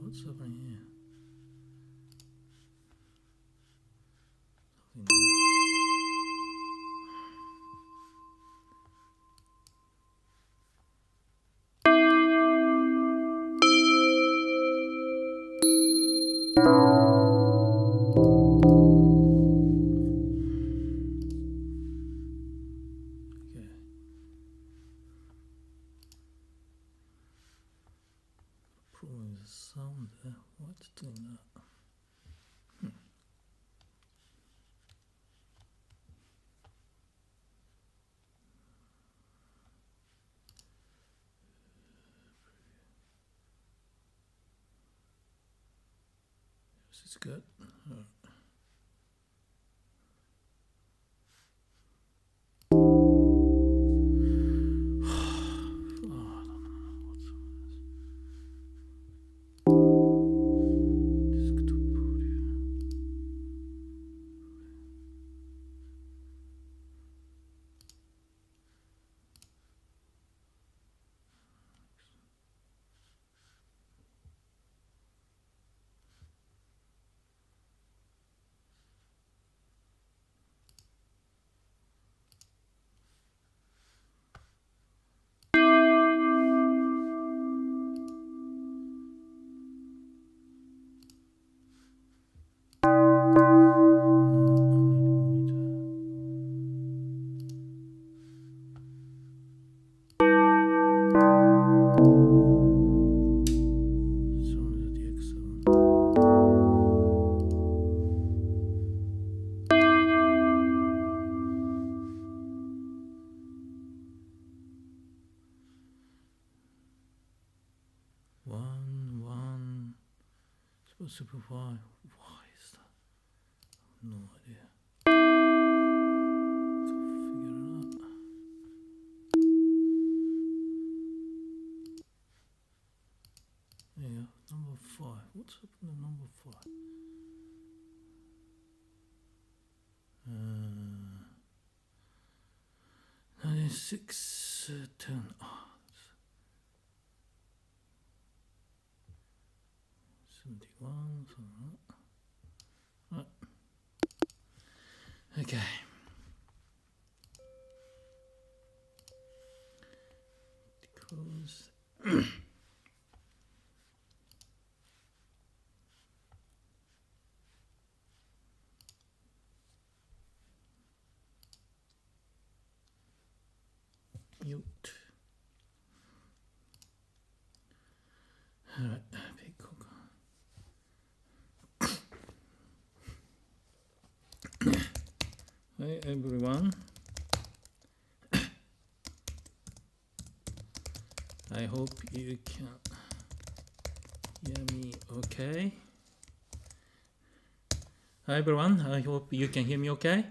What's happening here? Probably the sound there. What's doing that? This is good. Super why? Why is that? I have no idea. Let's figure it out. There you go. Number 5. What's happened to number 5? 96, 10. Oh, 71, something like that. Right. Okay. Because mute. Alright, big cook. Hi everyone. I hope you can hear me okay. Hi everyone, I hope you can hear me okay.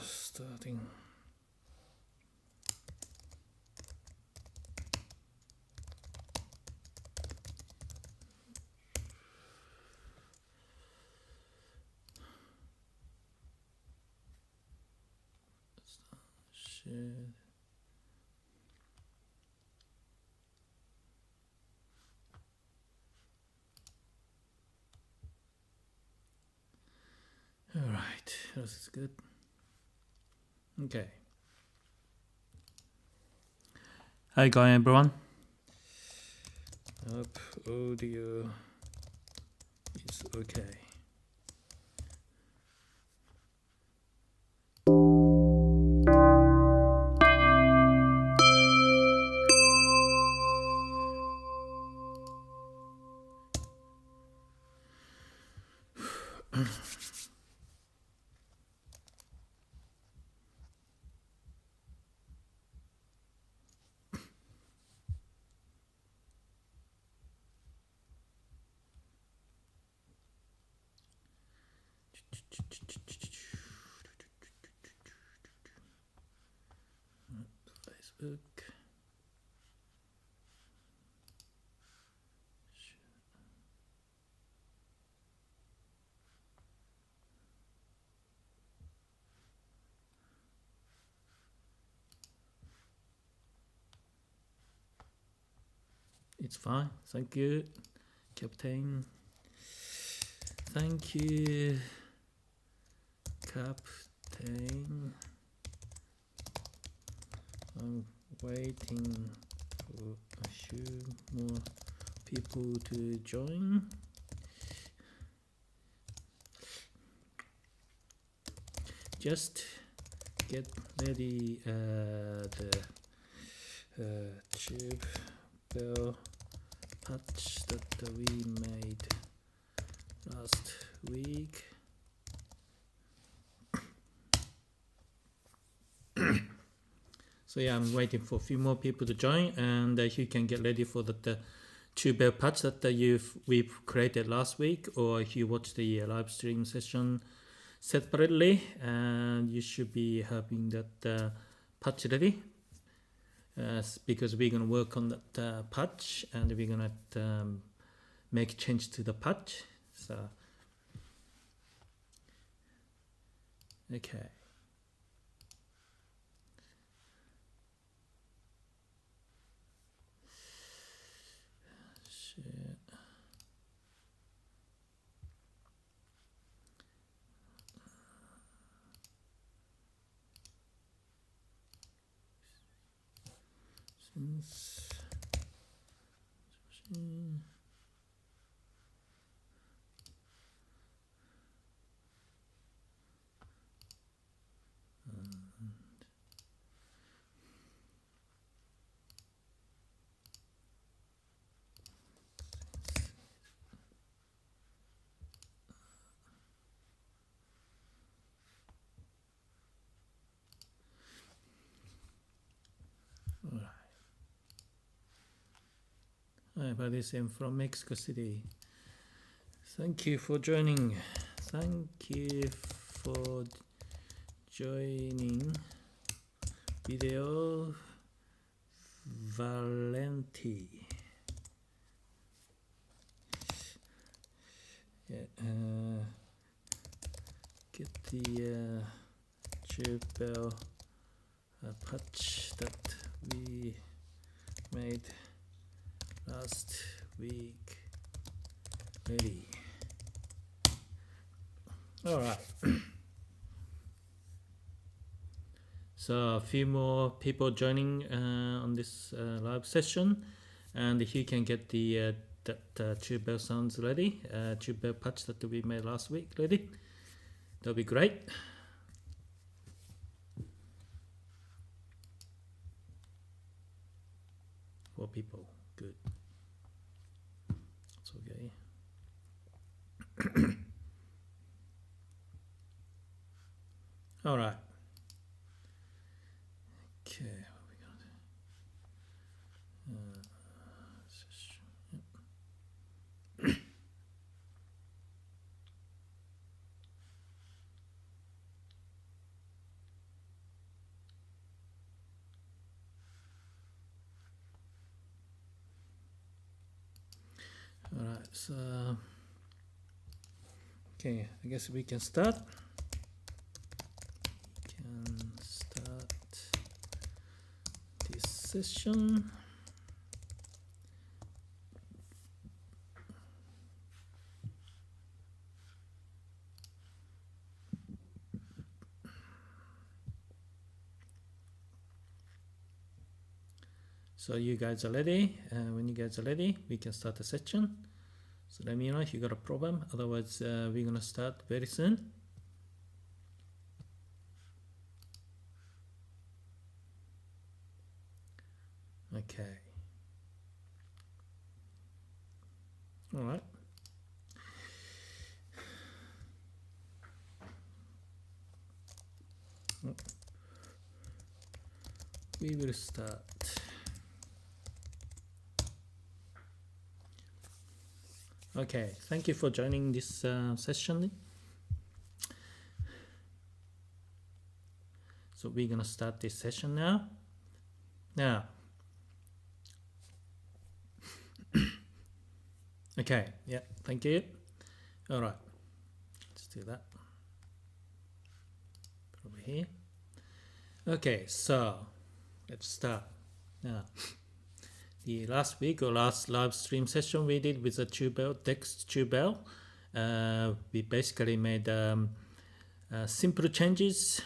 Starting. Share. this is good. Okay. Hi, going everyone. Hope audio is okay. Facebook. It's fine. Thank you, Captain. Thank you, Captain. I'm waiting for a few more people to join. Just get ready the tube bell patch that we made last week. So yeah, I'm waiting for a few more people to join, and you can get ready for the tube bell patch that we've created last week, or if you watch the live stream session separately, and you should be having that patch ready. Because we're gonna work on that patch, and we're gonna make change to the patch. So okay. Share. Since hi, buddies, I'm from Mexico City. Thank you for joining. Thank you for joining. Video Valenti. Yeah, get the tube bell patch that we made last week ready. All right. So a few more people joining on this live session, and you can get the that tube bell sounds ready, tube bell patch that we made last week ready. That'll be great. Four people, good. It's okay. All right. Okay, what we got? All right, so okay, I guess we can start. This session. So you guys are ready. When you guys are ready, we can start the session. So let me know if you got a problem. Otherwise, we're gonna start very soon. Okay. All right. We will start. Okay, thank you for joining this session. So we're gonna start this session now. Okay, yeah, thank you. All right, let's do that. Put over here. Okay, so let's start now. The last week or last live stream session we did with the tube bell, Dexed Tub Bell, we basically made simple changes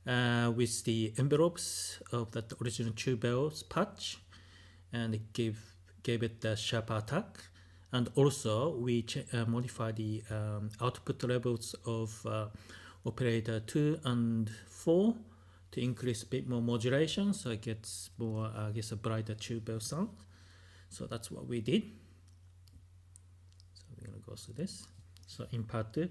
with the envelopes of that original tube bells patch, and it gave it the sharper attack. And also we modify the output levels of operator 2 and 4 to increase a bit more modulation, so it gets more, I guess, a brighter tube bell sound. So that's what we did. So we're gonna go through this. So in part 2.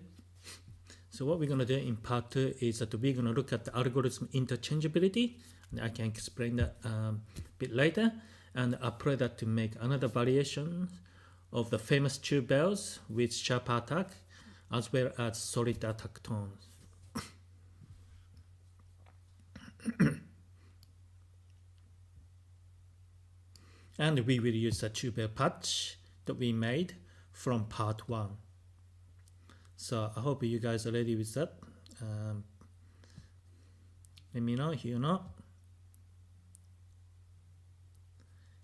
So what we're gonna do in part 2 is that we're gonna look at the algorithm interchangeability, and I can explain that a bit later, and apply that to make another variation of the famous tube bells with sharp attack as well as solid attack tones. And we will use the tube bell patch that we made from part 1. So I hope you guys are ready with that. Let me know if you're not.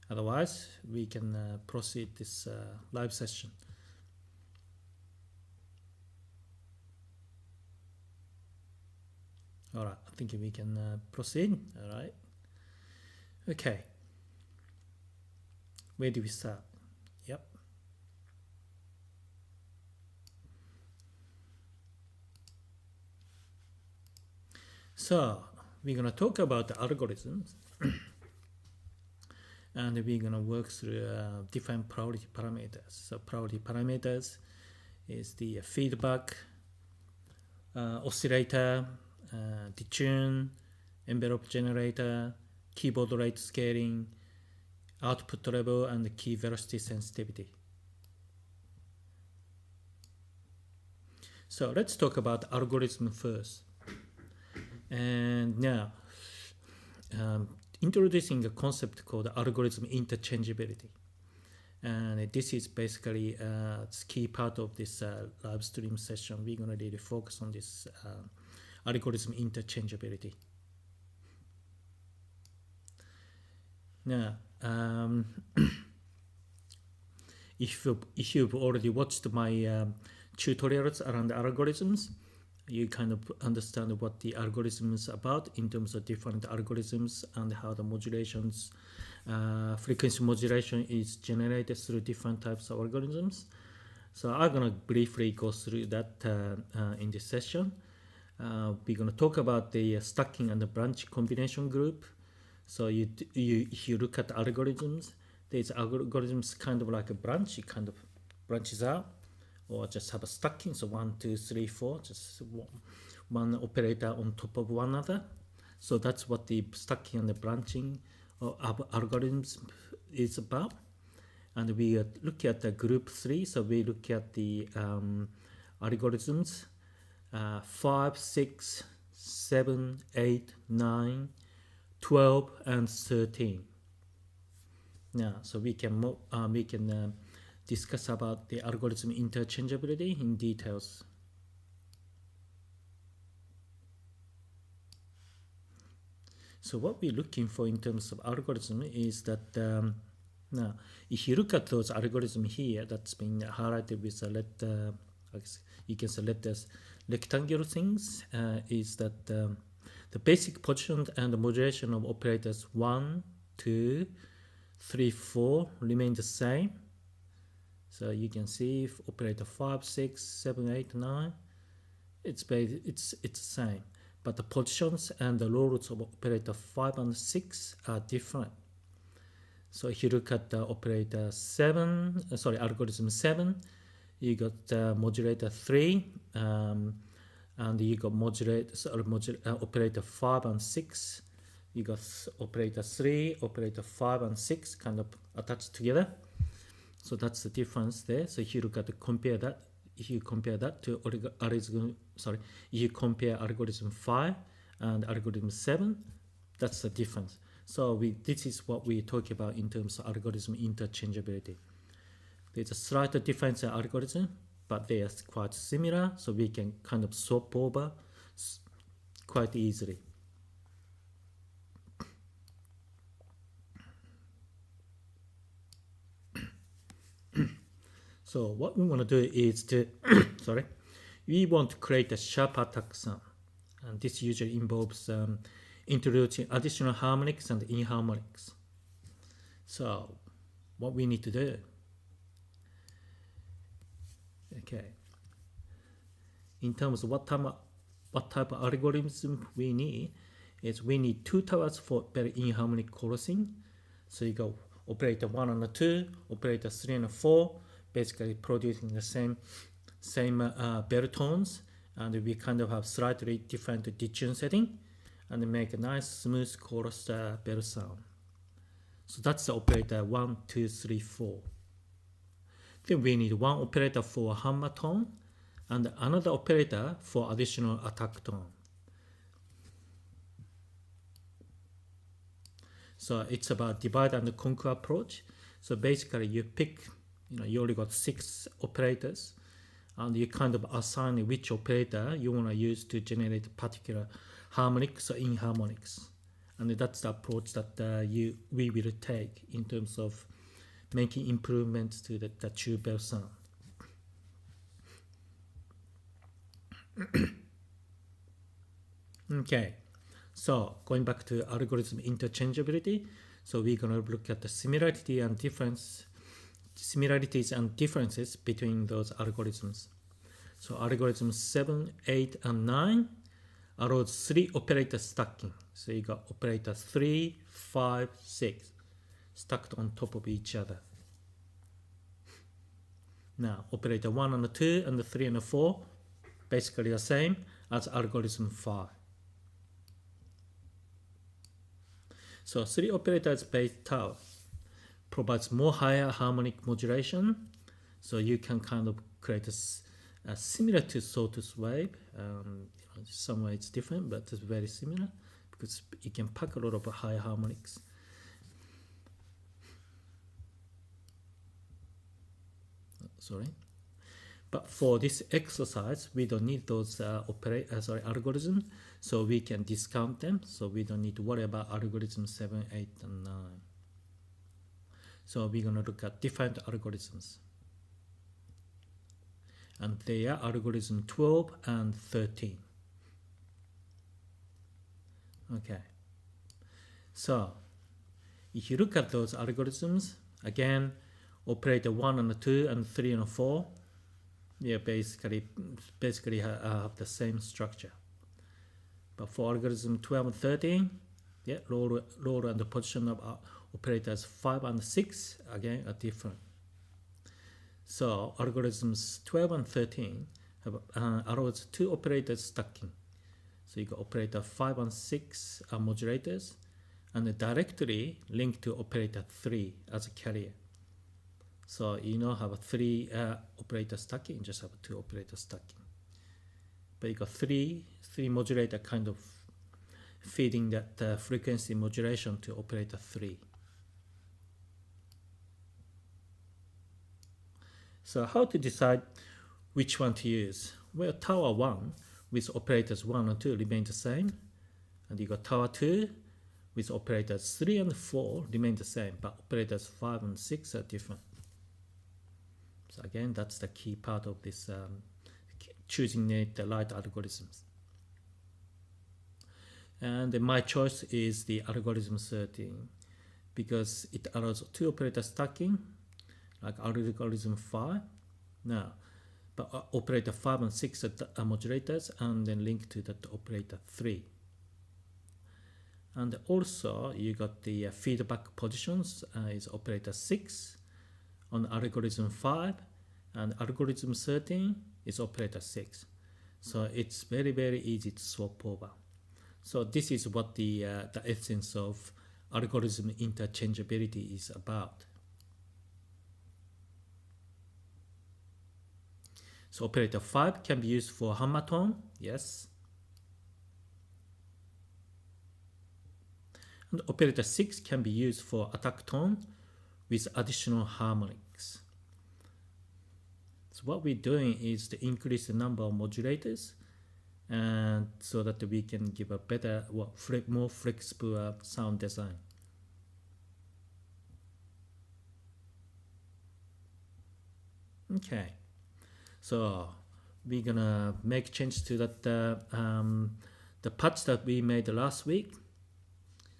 Otherwise, we can proceed this live session. All right, I think we can proceed. All right. Okay. Where do we start? Yep. So we're gonna talk about the algorithms. And we're going to work through different priority parameters. So priority parameters is the feedback, oscillator, detune, envelope generator, keyboard rate scaling, output level, and key velocity sensitivity. So let's talk about algorithm first. And now, introducing a concept called algorithm interchangeability, and this is basically key part of this live stream session. We're going to really focus on this algorithm interchangeability. Now, if you've already watched my tutorials around algorithms, you kind of understand what the algorithm is about in terms of different algorithms and how the modulations, frequency modulation is generated through different types of algorithms. So I'm going to briefly go through that in this session. We're going to talk about the stacking and the branch combination group. So if you look at the algorithms, there's algorithms kind of like a branch, it kind of branches out, or just have a stacking, so 1, 2, 3, 4, just one operator on top of one another. So that's what the stacking and the branching of algorithms is about. And we look at the group 3, so we look at the algorithms 5, 6, 7, 8, 9, 12, and 13. Now, so we can discuss about the algorithm interchangeability in details. So what we're looking for in terms of algorithm is that now if you look at those algorithms here that's been highlighted with a you can select as rectangular things, is that the basic position and the modulation of operators 1, 2, 3, 4 remain the same. So you can see if operator 5, 6, 7, 8, 9, it's the same. But the positions and the roles of operator 5 and 6 are different. So if you look at the operator 7, algorithm 7, you got modulator 3, and you got operator 5 and 6. You got operator 3, operator 5 and 6 kind of attached together. So that's the difference there. So if you look at if you compare that to algorithm 5 and algorithm 7, that's the difference. So this is what we talk about in terms of algorithm interchangeability. There's a slight difference in algorithm, but they are quite similar, so we can kind of swap over quite easily. So what we want to do is to, we want to create a sharp attack sound. And this usually involves introducing additional harmonics and inharmonics. So what we need to do, in terms of what type of algorithm we need, is we need 2 towers for very inharmonic chorusing. So you go operator 1 and 2, operator 3 and 4, basically producing the same bell tones, and we kind of have slightly different detune setting, and make a nice smooth chorus bell sound. So that's the operator 1, 2, 3, 4. Then we need one operator for hammer tone and another operator for additional attack tone. So it's about divide and conquer approach. So basically you pick, you only got 6 operators, and you kind of assign which operator you want to use to generate particular harmonics or inharmonics. And that's the approach that we will take in terms of making improvements to the tube bell sound. Okay, so going back to algorithm interchangeability, so we're going to look at the similarities and differences between those algorithms. So algorithm 7, 8, and 9 allows 3 operator stacking. So you got operator 3, 5, 6 stacked on top of each other. Now operator 1 and 2 and 3 and 4 basically the same as algorithm 5. So 3 operators base tower provides more higher harmonic modulation, so you can kind of create a similar to sawtooth wave. Some way it's different, but it's very similar because you can pack a lot of high harmonics. But for this exercise, we don't need those algorithms, so we can discount them. So we don't need to worry about algorithm 7, 8, and 9. So we're going to look at different algorithms. And they are algorithm 12 and 13. Okay. So if you look at those algorithms, again, operator 1 and 2 and 3 and 4, basically have the same structure. But for algorithm 12 and 13, role and the position of operators 5 and 6 again are different. So algorithms 12 and 13 have allows 2 operators stacking. So you got operator 5 and 6 are modulators, and directly linked to operator 3 as a carrier. So you don't have a 3 operator stacking, you just have 2 operator stacking. But you got 3 modulator kind of feeding that frequency modulation to operator 3. So how to decide which one to use? Well, tower 1 with operators 1 and 2 remain the same, and you got tower 2 with operators 3 and 4 remain the same, but operators 5 and 6 are different. So again, that's the key part of this choosing the right algorithms. And my choice is the algorithm 13 because it allows two operator stacking, like algorithm 5. Now, but operator 5 and 6 are modulators, and then link to that operator 3. And also you got the feedback positions is operator 6 on algorithm 5, and algorithm 13 is operator 6. So it's very easy to swap over. So this is what the essence of algorithm interchangeability is about. So operator 5 can be used for hammer tone, yes. And operator 6 can be used for attack tone with additional harmonics. So what we're doing is to increase the number of modulators, and so that we can give a better, more flexible sound design. Okay, so we're gonna make change to that the patch that we made last week.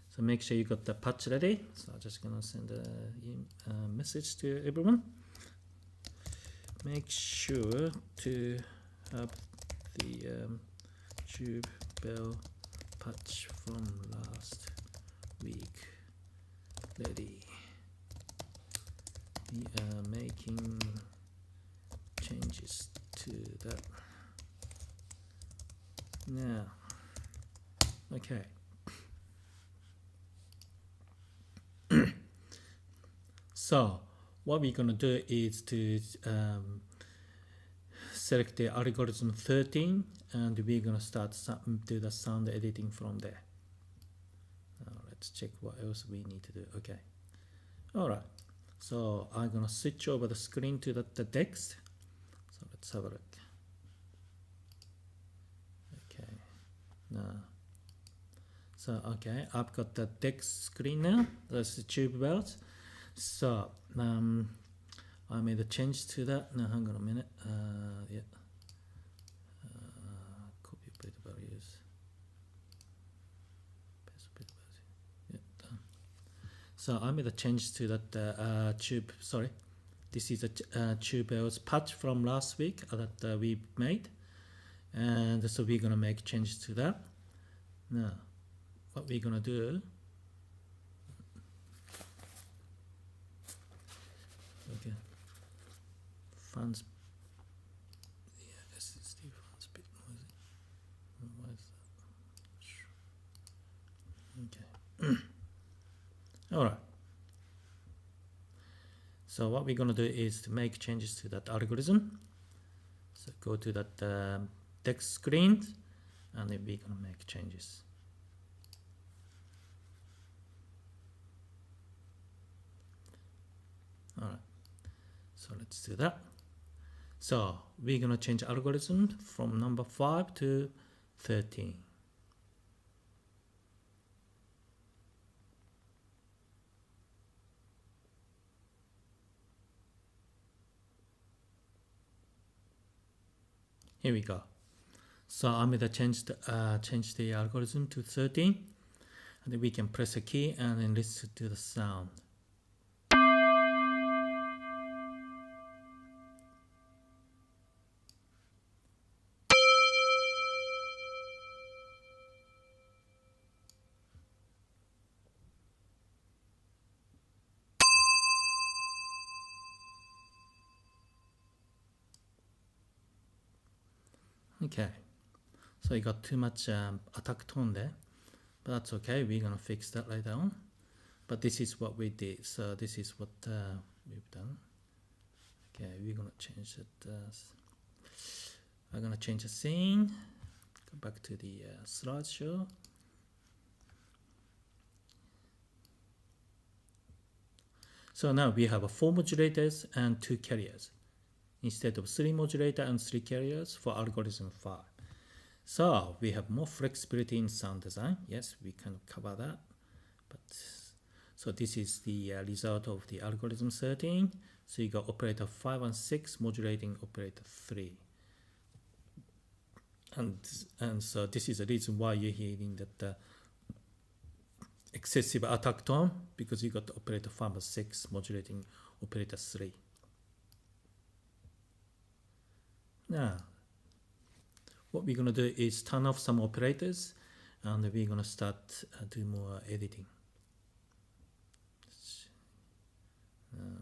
So make sure you got the patch ready. So I'm just gonna send a message to everyone. Make sure to have the tube bell patch from last week ready. We are making changes to that now. Okay. So what we're going to do is to select the algorithm 13, and we're going to start do the sound editing from there. Now let's check what else we need to do. Okay. All right. So I'm going to switch over the screen to the Dexed. So let's have a look. Okay. Now. So okay, I've got the Dexed screen now. That's the tube bells. So I made a change to that. Now hang on a minute. Yeah. Copy bit values. Paste bit values. Yeah. Done. So I made a change to that tube. Sorry, this is a tube bells patch from last week that we made, and so we're gonna make changes to that. Now, what we're gonna do. Okay. Fans. Yeah, SSD fans a bit noisy. Why is that? Okay. Alright. So what we're gonna do is to make changes to that algorithm. So go to that text screen, and then we're gonna make changes. Alright. So let's do that. So we're going to change algorithm from number 5 to 13. Here we go. So I'm going to change the algorithm to 13, and then we can press a key and then listen to the sound. Okay, so you got too much attack tone there, but that's okay. We're gonna fix that later on. But this is what we did. So this is what we've done. Okay, we're gonna change it. I'm gonna change the scene. Go back to the slideshow. So now we have 4 modulators and 2 carriers, instead of 3 modulator and 3 carriers for algorithm 5. So we have more flexibility in sound design. Yes, we can cover that. But so this is the result of the algorithm 13. So you got operator 5 and 6 modulating operator 3. And so this is the reason why you're hearing that excessive attack tone because you got operator 5 and 6 modulating operator 3. Now, what we're going to do is turn off some operators and we're going to start do more editing.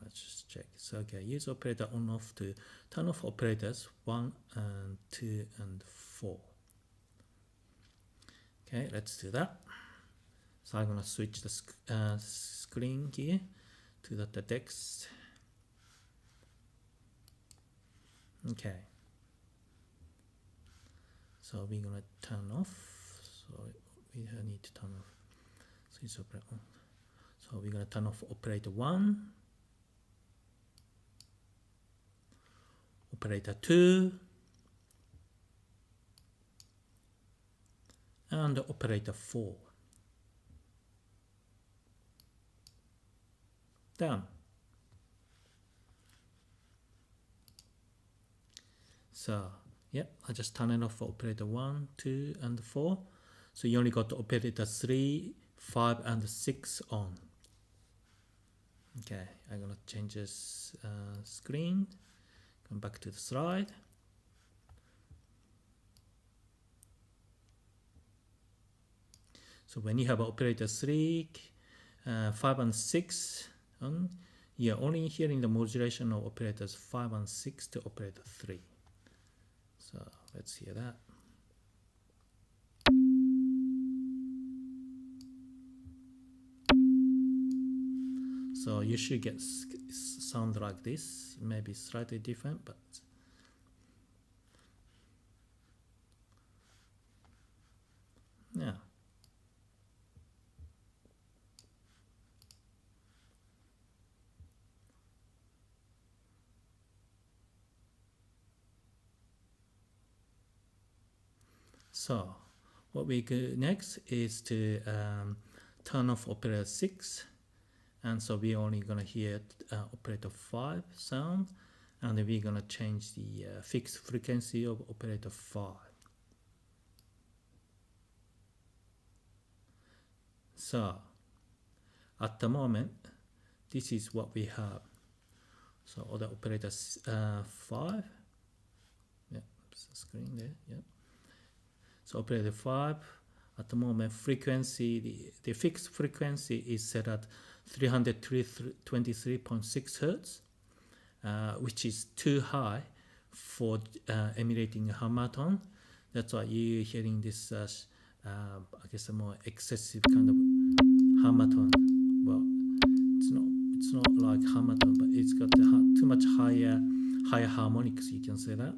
Let's just check. So okay, use operator on off to turn off operators 1 and 2 and 4. Okay, let's do that. So I'm going to switch the screen here to the Dexed. Okay. So we're going to turn off. So we need to turn off. So it's operator on. So we're going to turn off operator 1, operator 2, and operator 4. Done. So, yep, I just turn it off for operator 1, 2, and 4. So you only got operator 3, 5, and 6 on. Okay, I'm gonna change this screen. Come back to the slide. So when you have operator 3, 5, and 6 on, you're only hearing the modulation of operators 5 and 6 to operator 3. So let's hear that. So you should get sound like this, maybe slightly different, but yeah. So what we do next is to turn off operator 6, and so we're only gonna hear operator 5 sound, and then we're gonna change the fixed frequency of operator 5. So at the moment, this is what we have. So all the operators 5, yeah, screen there, yeah. So operator 5, at the moment frequency, the fixed frequency is set at 323.6 Hertz, which is too high for emulating a hammer-tone. That's why you're hearing this, I guess, a more excessive kind of hammer-tone. Well, it's not like hammer-tone, but it's got too much higher harmonics. You can say that.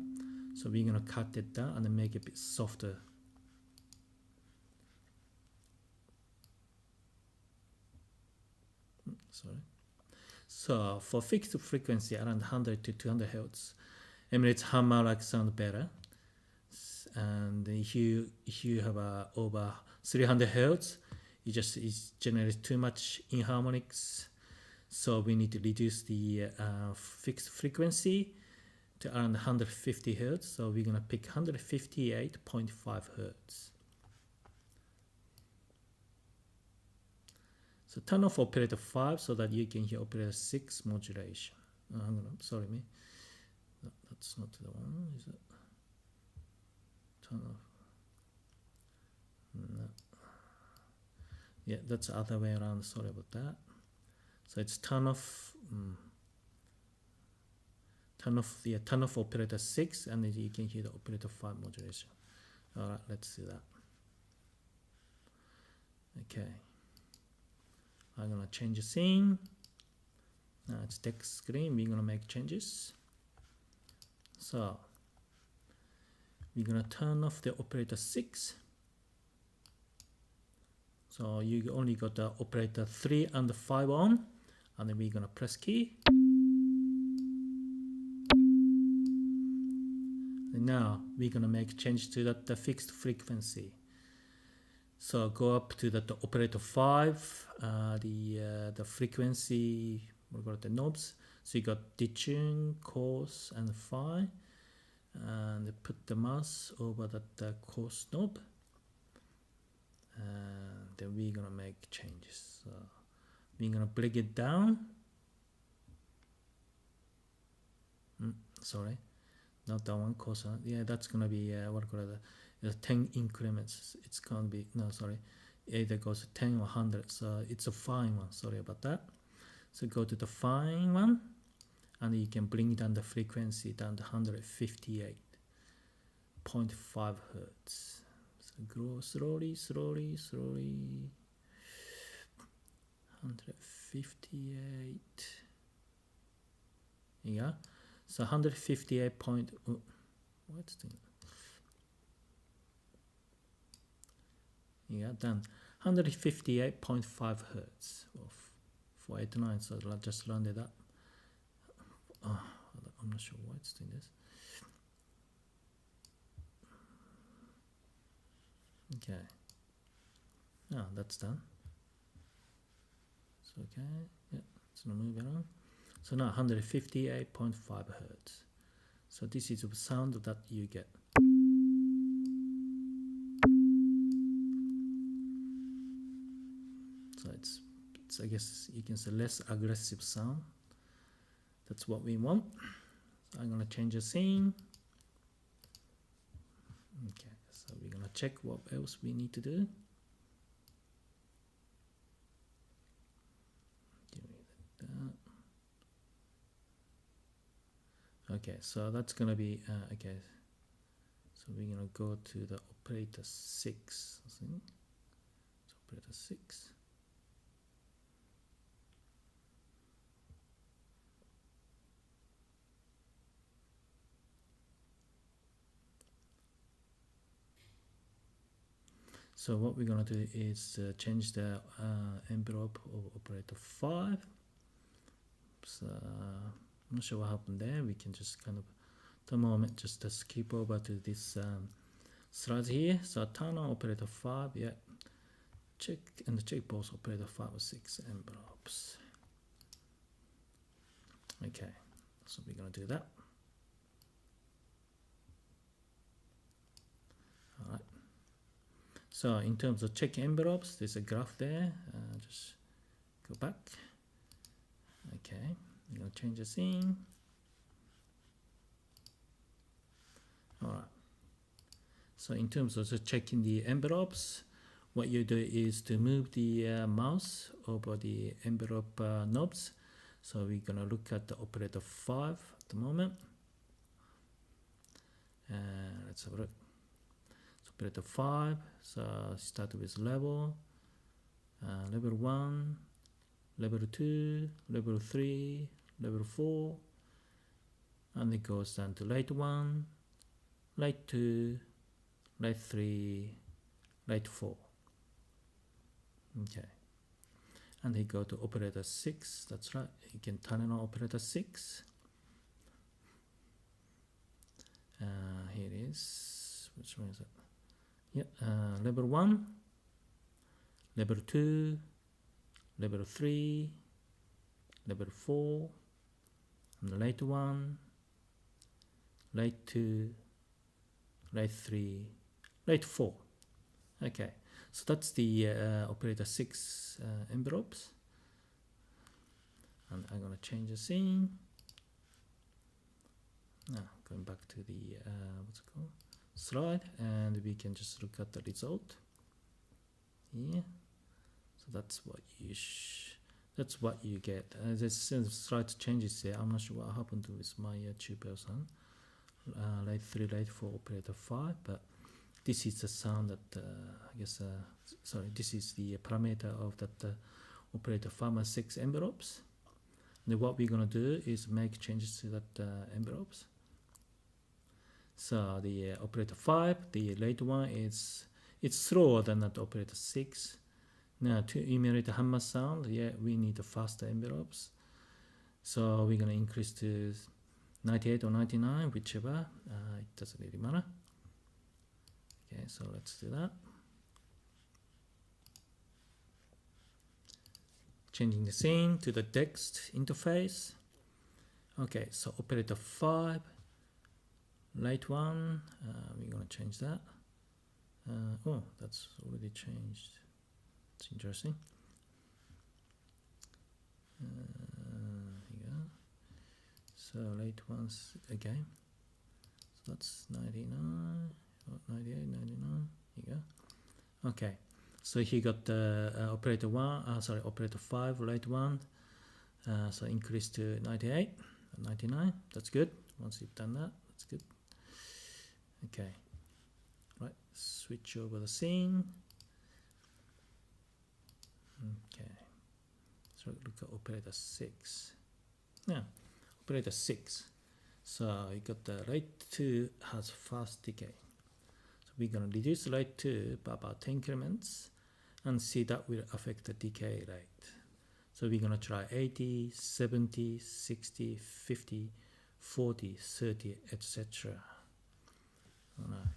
So we're gonna cut it down and make it a bit softer. Sorry. So for fixed frequency around 100 to 200 Hertz, emulates hammer-like sound better. And if you have over 300 Hertz, it generates too much inharmonics. So we need to reduce the fixed frequency to around 150 Hertz. So we're gonna pick 158.5 Hertz. So turn off operator 5 so that you can hear operator 6 modulation. Hang on, sorry me. No, that's not the one, is it? Turn off. No. Yeah, that's the other way around, sorry about that. So it's turn off turn off operator 6 and then you can hear the operator 5 modulation. Alright, let's do that. Okay. I'm gonna change the scene. Now it's text screen. We're gonna make changes. So we're gonna turn off the operator 6. So you only got the operator 3 and 5 on, and then we're gonna press key. And now we're gonna make change to the fixed frequency. So go up to the operator 5, the frequency, we got the knobs. So you got detune, coarse, and fine. And put the mouse over the coarse knob. And then we're gonna make changes. So we're gonna break it down. Sorry, not that one, cosine. Yeah, that's gonna be what call it, the 10 increments. It's gonna be, no, sorry, either goes to 10 or 100. So it's a fine one. Sorry about that. So go to the fine one, and you can bring down the frequency down to 158.5 hertz. So grow slowly, slowly, slowly. 158. Yeah. So 158 point. Oh, what's the? Yeah, done. 158.5 hertz of 489. So I'll just round it up. Oh, I'm not sure why it's doing this. Okay. Now that's done. So okay. Yeah. So now move it on. So now 158.5 hertz. So this is the sound that you get. So it's I guess you can say less aggressive sound. That's what we want. So I'm gonna change the scene. Okay, so we're gonna check what else we need to do. Give me that. Okay, so that's gonna be okay. So we're gonna go to the operator 6. I think. So operator 6. So what we're gonna do is change the envelope of operator 5. So I'm not sure what happened there. We can just kind of, the moment, just skip over to this slide here. So turn on operator 5. Yeah. Check and check both operator 5 or 6 envelopes. Okay. So we're gonna do that. All right. So in terms of check envelopes, there's a graph there. Just go back. Okay, I'm gonna change the scene. All right. So in terms of checking the envelopes, what you do is to move the mouse over the envelope knobs. So we're gonna look at the operator 5 at the moment. Let's have a look. Operator 5, so start with level, level 1, level 2, level 3, level 4, and it goes down to late 1, late 2, late 3, late 4. Okay, and they go to operator 6, that's right, you can turn it on operator 6. Here it is, which one is it? Yeah, level 1, level 2, level 3, level 4, and late 1, late 2, late 3, late 4. Okay, so that's the operator 6 envelopes. And I'm going to change the scene. Now, going back to the, what's it called? Slide, and we can just look at the result. Yeah, so that's what you get. There's slight changes there. I'm not sure what happened with my tube bell sound. Late 3, late 4, operator 5, but this is the sound that I guess. Sorry, this is the parameter of that operator 5 and 6 envelopes. And what we're gonna do is make changes to that envelopes. So the operator 5, the late one it's slower than that operator 6. Now to emulate the hammer sound, yeah, we need the faster envelopes. So we're gonna increase to 98 or 99, whichever. It doesn't really matter. Okay, so let's do that. Changing the scene to the Dexed interface. Okay, so operator 5. Late 1, we're going to change that. Oh, that's already changed. It's interesting. Here. So late ones again. So that's 99, 98, 99. Here you go. Okay. So he got the operator 1, operator 5, late 1. So increase to 98, 99. That's good. Once you've done that, that's good. Okay. Right. Switch over the scene. Okay. So look at operator 6. Yeah. Operator 6. So you got the rate 2 has fast decay. So we're going to reduce rate 2 by about 10 increments and see that will affect the decay rate. So we're going to try 80, 70, 60, 50, 40, 30, etc. All right.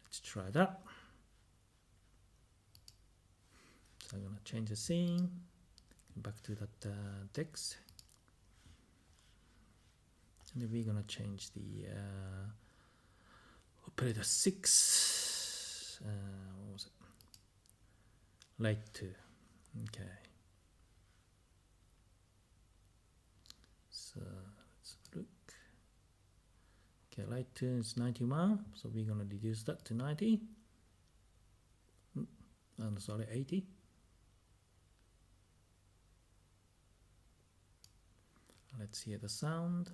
Let's try that. So I'm going to change the scene. Back to that text. And then we're going to change the operator 6. What was it? Late 2. Okay. So let's look. Okay, light 2 is 91. So we're going to reduce that to 90. Sorry, 80. Let's hear the sound.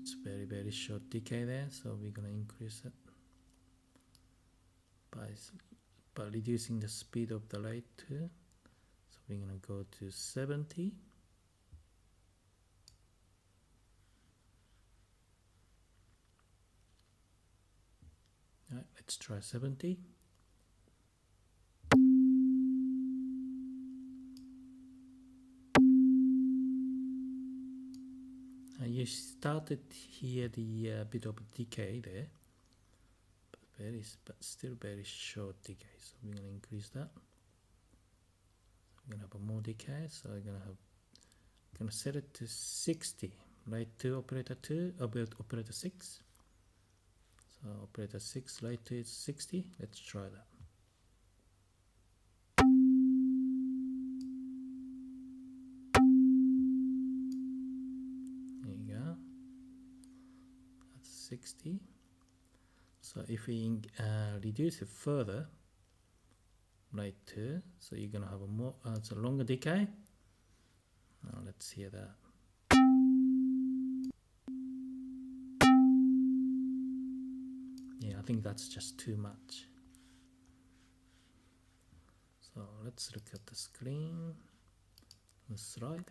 It's very short decay there, so we're going to increase it by reducing the speed of the light too. So we're going to go to 70. All right, let's try 70. You started here the bit of decay there, but still very short decay. So we're going to increase that. We're going to have more decay. So we're going to set it to 60. Light 2 operator 2 about operator 6. So operator 6 light 2 is 60. Let's try that. There you go. That's 60. So if we reduce it further, light 2, so you're gonna have a more it's a longer decay. Now let's hear that. Yeah, I think that's just too much. So let's look at the screen, the slide.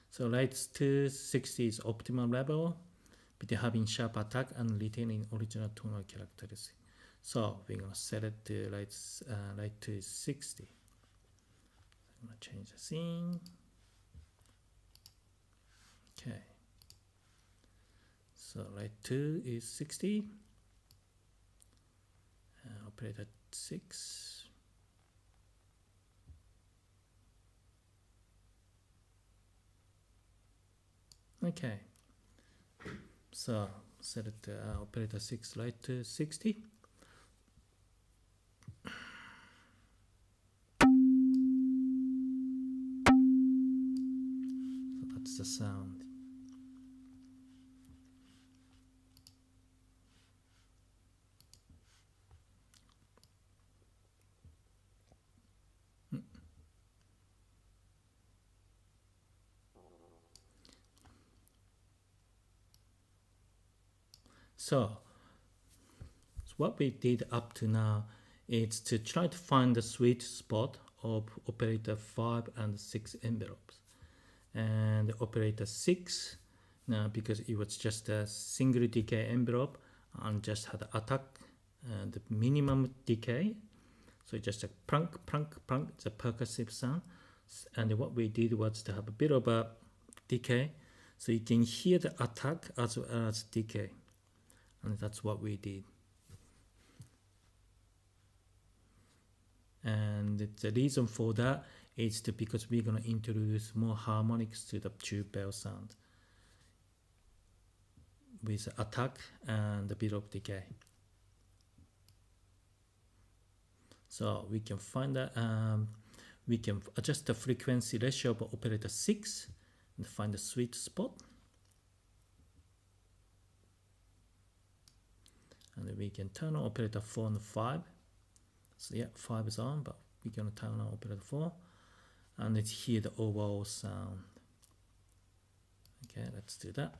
So light 2 60 is optimal level, but having sharp attack and retaining original tonal characteristics. So we're gonna set it to light 2 is 60. I'm gonna change the scene. Okay. So light 2 is 60. Operator 6. Okay. So set it to operator 6 light to 60. So that's the sound. So what we did up to now is to try to find the sweet spot of operator 5 and 6 envelopes. And operator 6, now because it was just a single decay envelope and just had attack and the minimum decay. So just a plunk, plunk, plunk, it's a percussive sound. And what we did was to have a bit of a decay. So you can hear the attack as well as decay. And that's what we did. And the reason for that It's because we're going to introduce more harmonics to the tube bell sound with attack and a bit of decay. So we can find that we can adjust the frequency ratio of operator 6 and find the sweet spot. And we can turn on operator 4 and 5. So yeah, 5 is on, but we're going to turn on operator 4. And let's hear the overall sound. Okay, let's do that.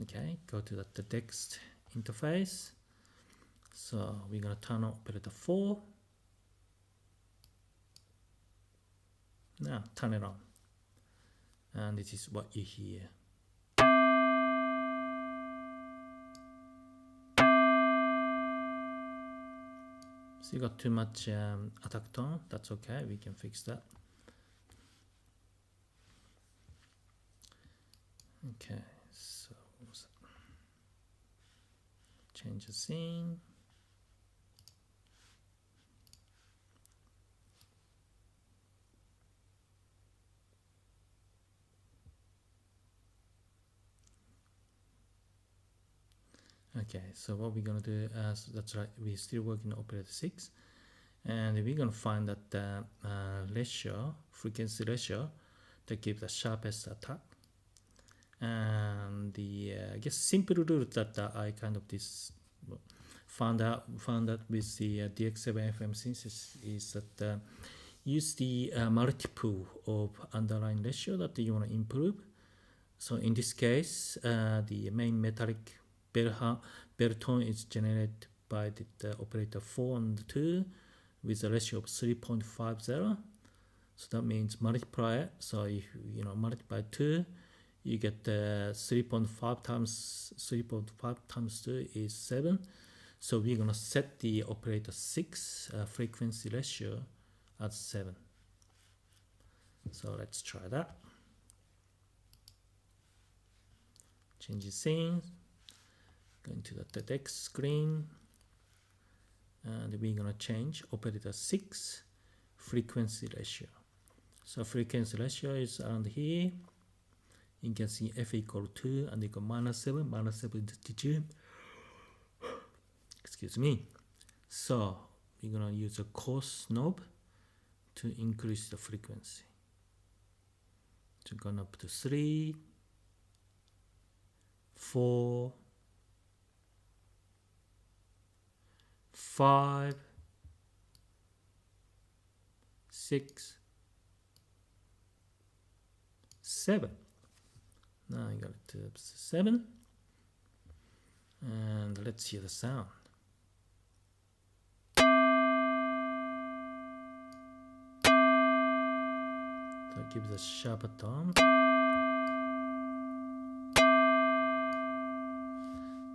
Okay, go to the Dexed interface. So we're going to turn on operator 4. Now turn it on. And this is what you hear. So you got too much attack tone, that's okay, we can fix that. Okay, so change the scene. Okay, so what we're going to do is, that's right, we're still working on operator 6, and we're going to find that the ratio, frequency ratio, that gives the sharpest attack. And the I guess simple rule that I kind of found out with the DX7 FM synthesis is that use the multiple of underlying ratio that you want to improve. So in this case, the main metallic bell tone is generated by the operator 4 and 2 with a ratio of 3.50. So that means multiply it. So if you multiply 2, you get 3.5 times 2 is 7. So we're gonna set the operator 6 frequency ratio at 7. So let's try that. Change the scene. Go into the text screen, and we're gonna change operator 6 frequency ratio. So frequency ratio is around here. You can see F equal 2 and equal -7. -7 is the digit. Excuse me. So we're gonna use a coarse knob to increase the frequency. So going up to 3, 4, 5, 6, 7. Now I got it to 7. And let's hear the sound. So it gives a sharper tone.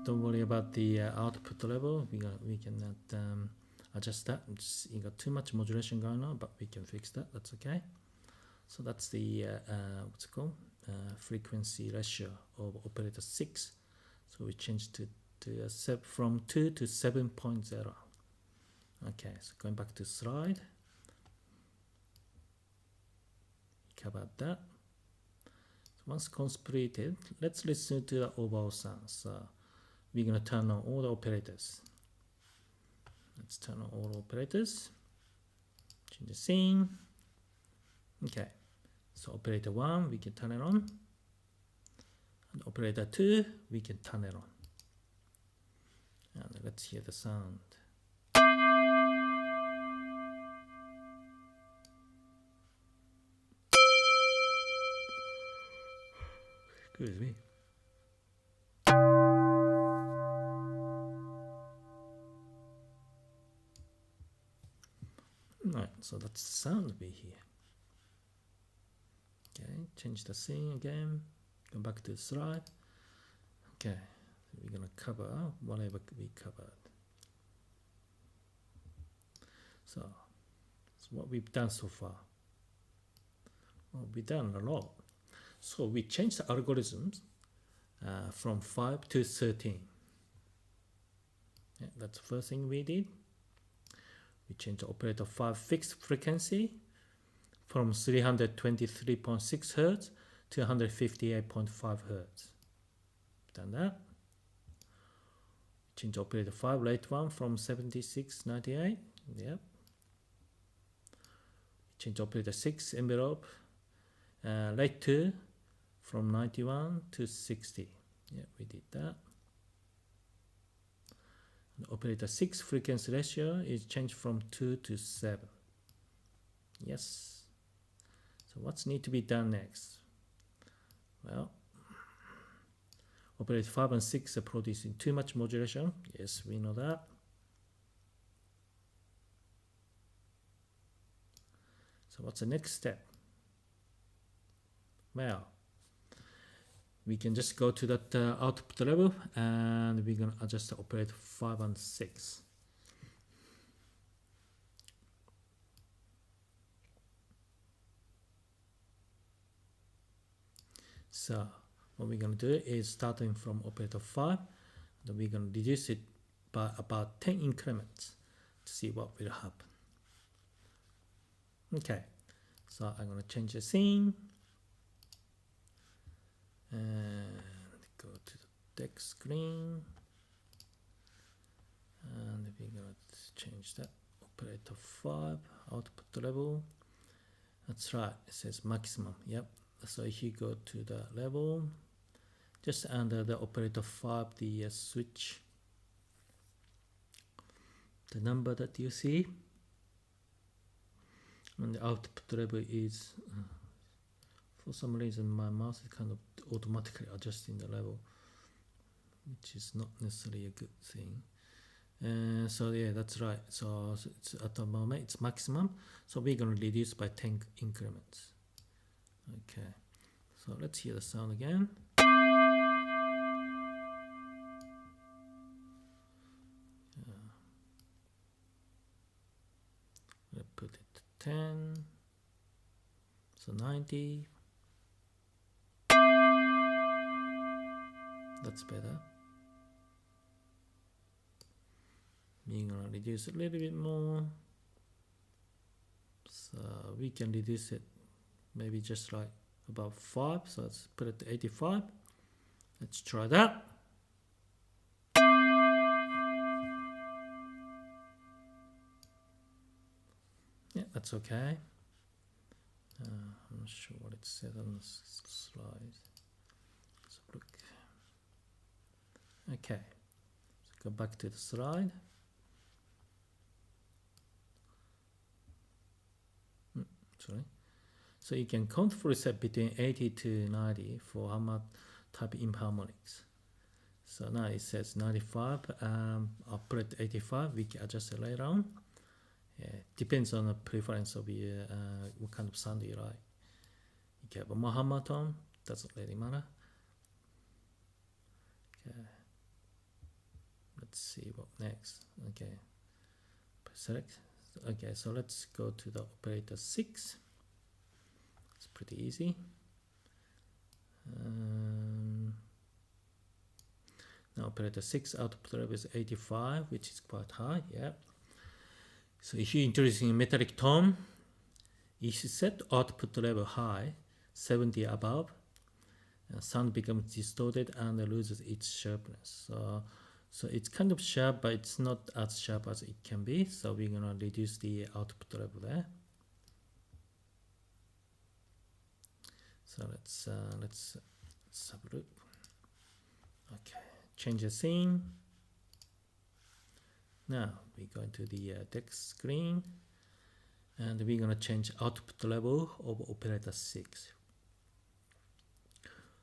Don't worry about the output level. We can adjust that. You got too much modulation going on, but we can fix that. That's okay. So that's the what's it called? Frequency ratio of operator 6. So we changed to from 2 to 7.0. Okay, so going back to slide. Covered that. So once completed, let's listen to the overall sound. So we're going to turn on all the operators. Let's turn on all operators. Change the scene. Okay. So operator 1, we can turn it on. And operator 2, we can turn it on. And let's hear the sound. Excuse me. Right, so that's the sound we hear. Okay, change the scene again. Go back to the slide. Okay, so we're gonna cover whatever we covered. So what we've done so far. Well, we've done a lot. So we changed the algorithms from 5 to 13. Yeah, that's the first thing we did. we change the operator 5 fixed frequency from 323.6 Hz to 158.5 Hz. Done that. Change operator 5 late 1 from 76.98. Yep. Change operator 6 envelope late 2 from 91 to 60. Yeah, we did that. And operator 6 frequency ratio is changed from 2 to 7. Yes. So what's need to be done next? Well, operator 5 and 6 are producing too much modulation. Yes, we know that. So what's the next step? Well, we can just go to that output level and we're going to adjust the operator 5 and 6. So what we're going to do is starting from operator 5, then we're going to reduce it by about 10 increments to see what will happen. Okay, so I'm going to change the scene and go to the deck screen, and we're going to change that operator 5 output level. That's right, it says maximum. Yep. So if you go to the level, just under the operator 5, the switch, the number that you see, and the output level is, for some reason my mouse is kind of automatically adjusting the level, which is not necessarily a good thing. So yeah, that's right. So it's, at the moment it's maximum, so we're going to reduce by 10 increments. Okay, so let's hear the sound again. Let's put it to 10, so 90. That's better. We're gonna reduce it a little bit more, so we can reduce it maybe just like about 5, so let's put it to 85. Let's try that. Yeah, that's okay. I'm not sure what it said on the slide. Let's look. Okay, so go back to the slide. Sorry. So you can comfortably set between 80 to 90 for Hammer type imp harmonics. So now it says 95, I'll put it to 85, we can adjust it later on. Yeah, depends on the preference of your, what kind of sound you like. You can have a more hammer tone, doesn't really matter. Okay, let's see what next. Okay, select. Okay, so let's go to the operator 6. It's pretty easy. Now operator 6 output level is 85, which is quite high. Yeah. So if you're introducing a metallic tone, you should set output level high, 70 above, and sound becomes distorted and loses its sharpness. So it's kind of sharp, but it's not as sharp as it can be. So we're gonna reduce the output level there. So let's have a look. Okay, change the scene. Now we go into the deck screen, and we're gonna change output level of operator 6.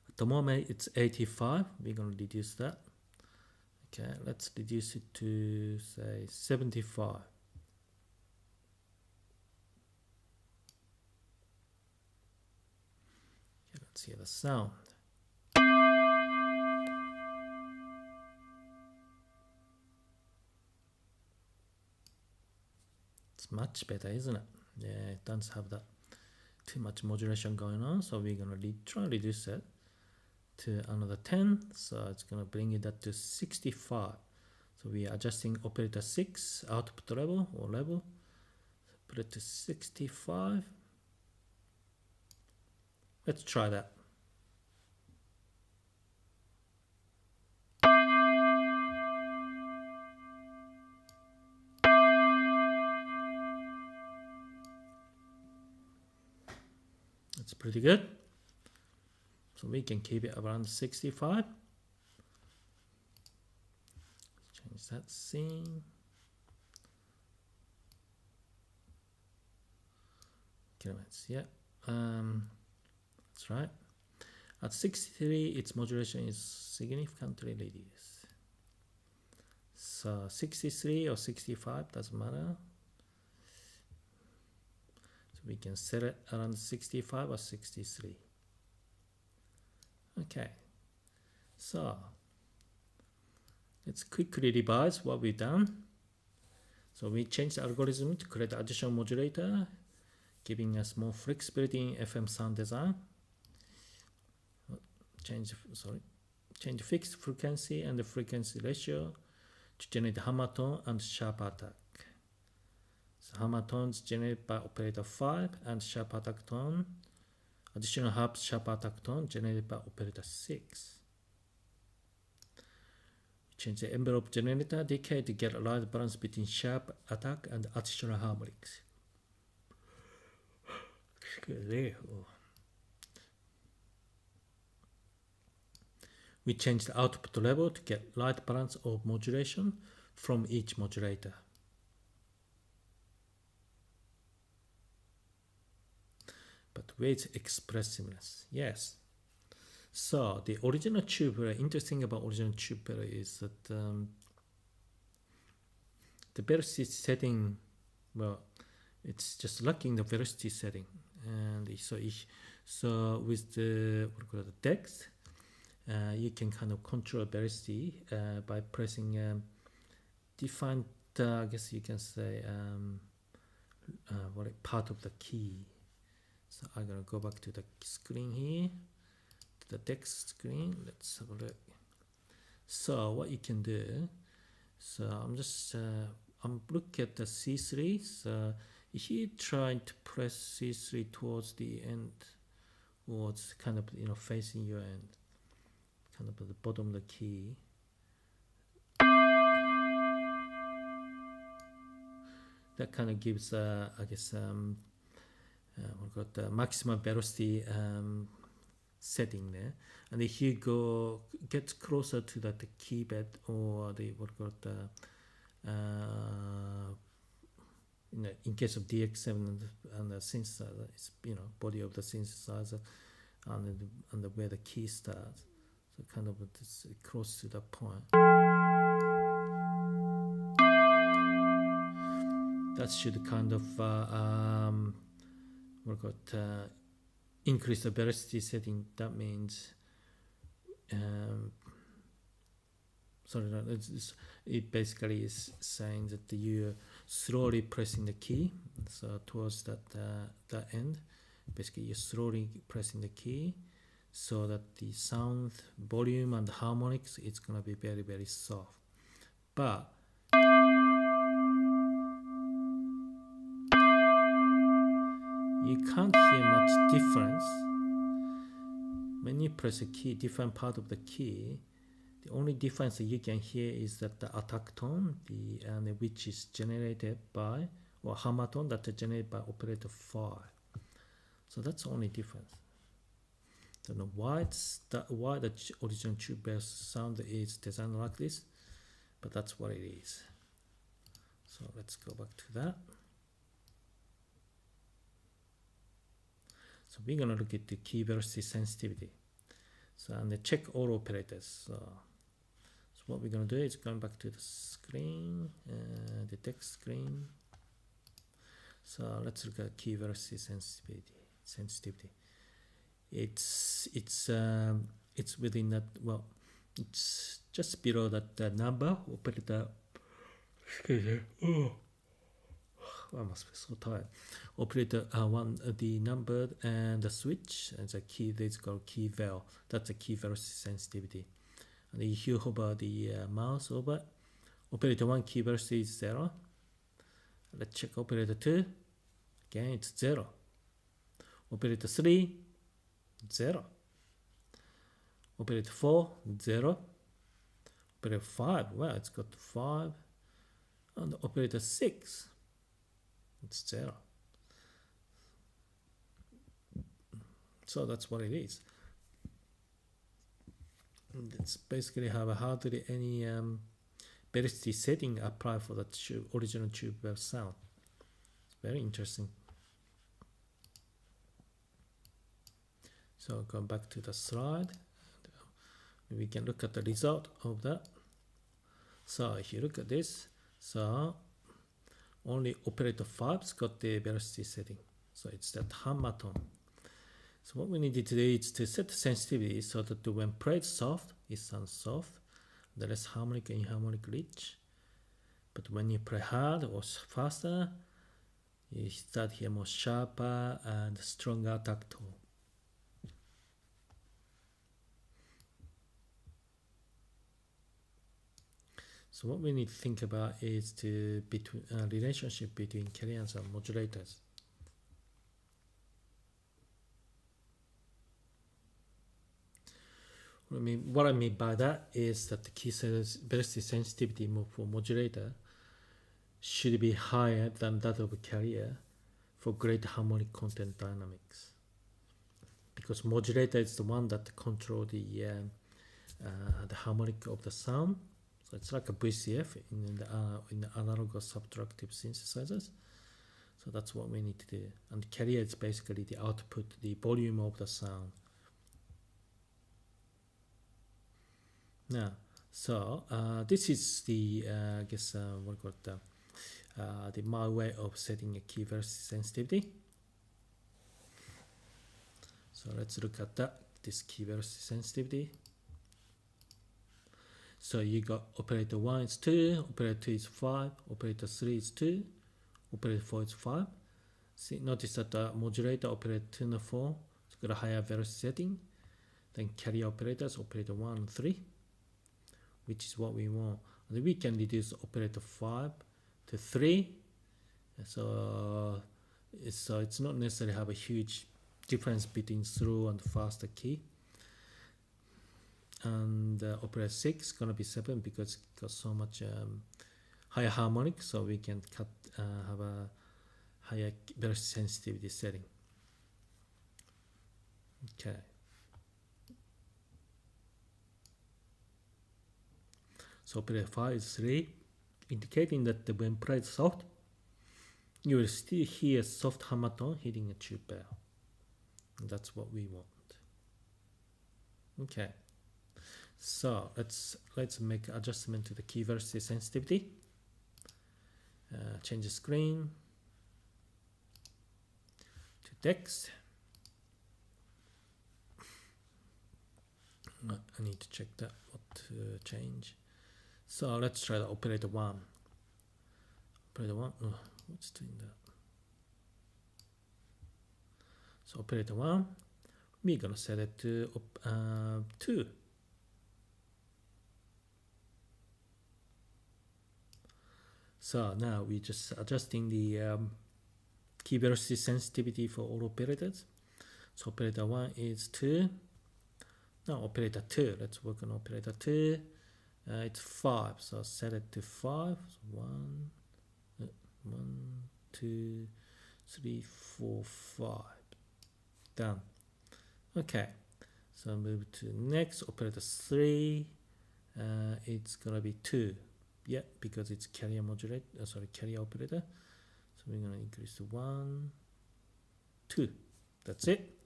At the moment it's 85. We're gonna reduce that. Okay, let's reduce it to say 75. Okay, let's hear the sound. It's much better, isn't it? Yeah, it doesn't have that too much modulation going on, so we're gonna try and reduce it to another 10, so it's gonna bring it up to 65. So we are adjusting operator 6 output level or level put it to 65. Let's try that. That's pretty good. So we can keep it around 65. Change that scene. Kilometers, yeah. That's right. At 63, its modulation is significantly reduced. So 63 or 65 doesn't matter. So we can set it around 65 or 63. Okay. So let's quickly revise what we've done. So we changed the algorithm to create additional modulator, giving us more flexibility in FM sound design. Change fixed frequency and the frequency ratio to generate harmonic and sharp attack. So harmonic tones generated by operator 5 and sharp attack tone, additional sharp attack tone generated by operator 6. Change the envelope generator decay to get a right balance between sharp attack and additional harmonics. We change the output level to get right balance of modulation from each modulator. But with expressiveness, yes. So the original tube bells, interesting about original tube bells is that the velocity setting, well, it's just lacking the velocity setting, and so with the Dexed, you can kind of control velocity by pressing different, I guess you can say, part of the key. So I'm gonna go back to the screen here, to the Dexed screen. Let's have a look. So what you can do, so I'm looking at the C3. So if you try to press C3 towards the end, or it's kind of facing your end, kind of at the bottom of the key, that kind of gives I guess we've got the maximum velocity setting there. And if you get closer to the key bed, or the in case of DX7 and the synthesizer, it's body of the synthesizer and where the key starts. So kind of it's close to that point. That should kind of increase the velocity setting. That means it basically is saying that you're slowly pressing the key, so towards that end. Basically you're slowly pressing the key so that the sound volume and the harmonics, it's going to be very, very soft. But you can't hear much difference when you press a key, different part of the key. The only difference that you can hear is that the attack tone, which is generated by, or harmonic tone that is generated by operator 5. So that's the only difference. Don't know why the original tube bells sound is designed like this, but that's what it is. So let's go back to that. So we're gonna look at the key velocity sensitivity. So and check all operators. So what we're gonna do is going back to the screen, the text screen. So let's look at key velocity sensitivity. It's within that. Well, it's just below that number operator. Excuse me. Oh. I must be so tired. Operator the number and the switch and the key. That's called key vel. That's the key velocity sensitivity. And if you hover the mouse over operator 1, key velocity is 0. Let's check operator 2. Again, it's 0. Operator 3, 0. Operator 4, 0. Operator 5, well, it's got 5. And operator 6, it's 0. So that's what it is. And it's basically have hardly any velocity setting applied for the original tube bell sound. It's very interesting. So go back to the slide. We can look at the result of that. So if you look at this, so only operator 5's got the velocity setting. So it's that hammer tone. So what we need to do is to set the sensitivity so that when played soft, it sounds soft, the less harmonic and inharmonic rich. But when you play hard or faster, you start here more sharper and stronger attack tone. So what we need to think about is the relationship between carriers and modulators. What I mean by that is that the key velocity sensitivity for modulator should be higher than that of a carrier for great harmonic content dynamics. Because modulator is the one that controls the harmonic of the sound. So it's like a VCF in the analog or subtractive synthesizers. So that's what we need to do. And carrier is basically the output, the volume of the sound. Now, so this is the I guess what we call it, my way of setting a key velocity sensitivity. So let's look at that. This key velocity sensitivity. So you got operator 1 is 2, operator 2 is 5, operator 3 is 2, operator 4 is 5. See, notice that the modulator operator 2 and 4 has got a higher velocity setting than carrier operators, operator 1 and 3, which is what we want. And we can reduce operator 5 to 3. So it's not necessarily have a huge difference between slow and faster key. And operator 6 is gonna be 7 because it's got so much higher harmonic, so we can have a higher velocity sensitivity setting. Okay. So operator 5 is 3, indicating that when played soft, you will still hear soft hammer tone hitting a tube bell. And that's what we want. Okay. So let's make adjustment to the key velocity sensitivity. Change the screen to Dexed. I need to check that what to change. So let's try the operator 1. Operator 1, oh, what's doing that? So operator 1, we're gonna set it to 2. So now we're just adjusting the key velocity sensitivity for all operators. So operator 1 is 2. Now operator 2, let's work on operator 2. It's 5, so set it to 5. So 1, 2, 3, 4, 5. Done. Okay, so move to next operator 3. It's gonna be 2. Yeah, because it's carrier modulator, carrier operator. So we're gonna increase to 1, 2. That's it.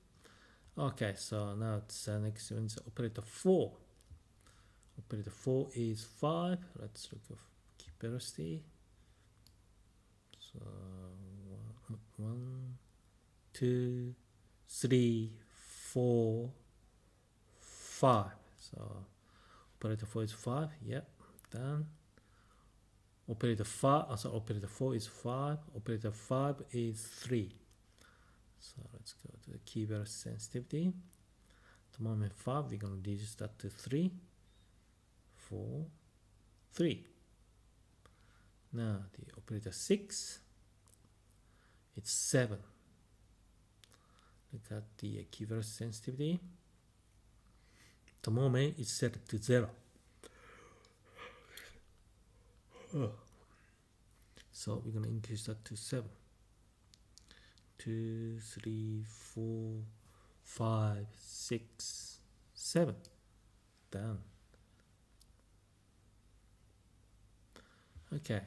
Okay, so now it's next one is operator 4. Operator 4 is 5. Let's look at key velocity. So 1, 2, 3, 4, 5. So operator 4 is 5. Yep, done. Operator 5, operator 4 is 5. Operator 5 is 3. So let's go to the key velocity sensitivity. At the moment 5, we're going to reduce that to 3, 4, 3. Now the operator 6, it's 7. Look at the keyboard sensitivity. The moment it's set to 0. So we're going to increase that to 7. 2, 3, 4, 5, 6, 7. Done. Okay.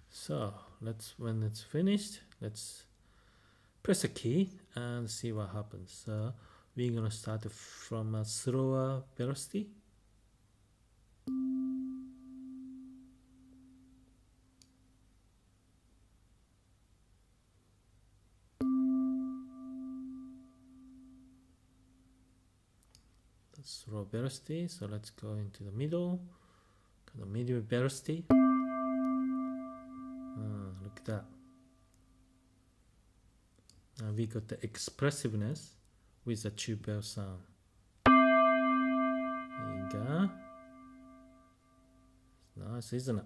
So when it's finished, let's press a key and see what happens. So we're gonna start from a slower velocity. That's slow velocity. So let's go into the middle. The medium velocity. Look at that. Now we got the expressiveness with the tube bell sound. There you go. It's nice, isn't it?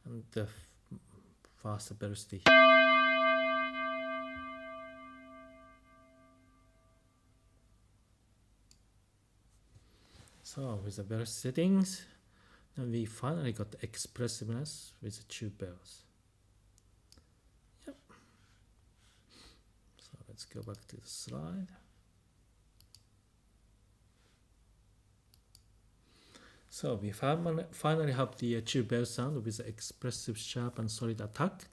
And the faster velocity. So with the velocity settings, now we finally got the expressiveness with the tube bells. Yep. So let's go back to the slide. So we finally have the tube bell sound with the expressive, sharp and solid attack.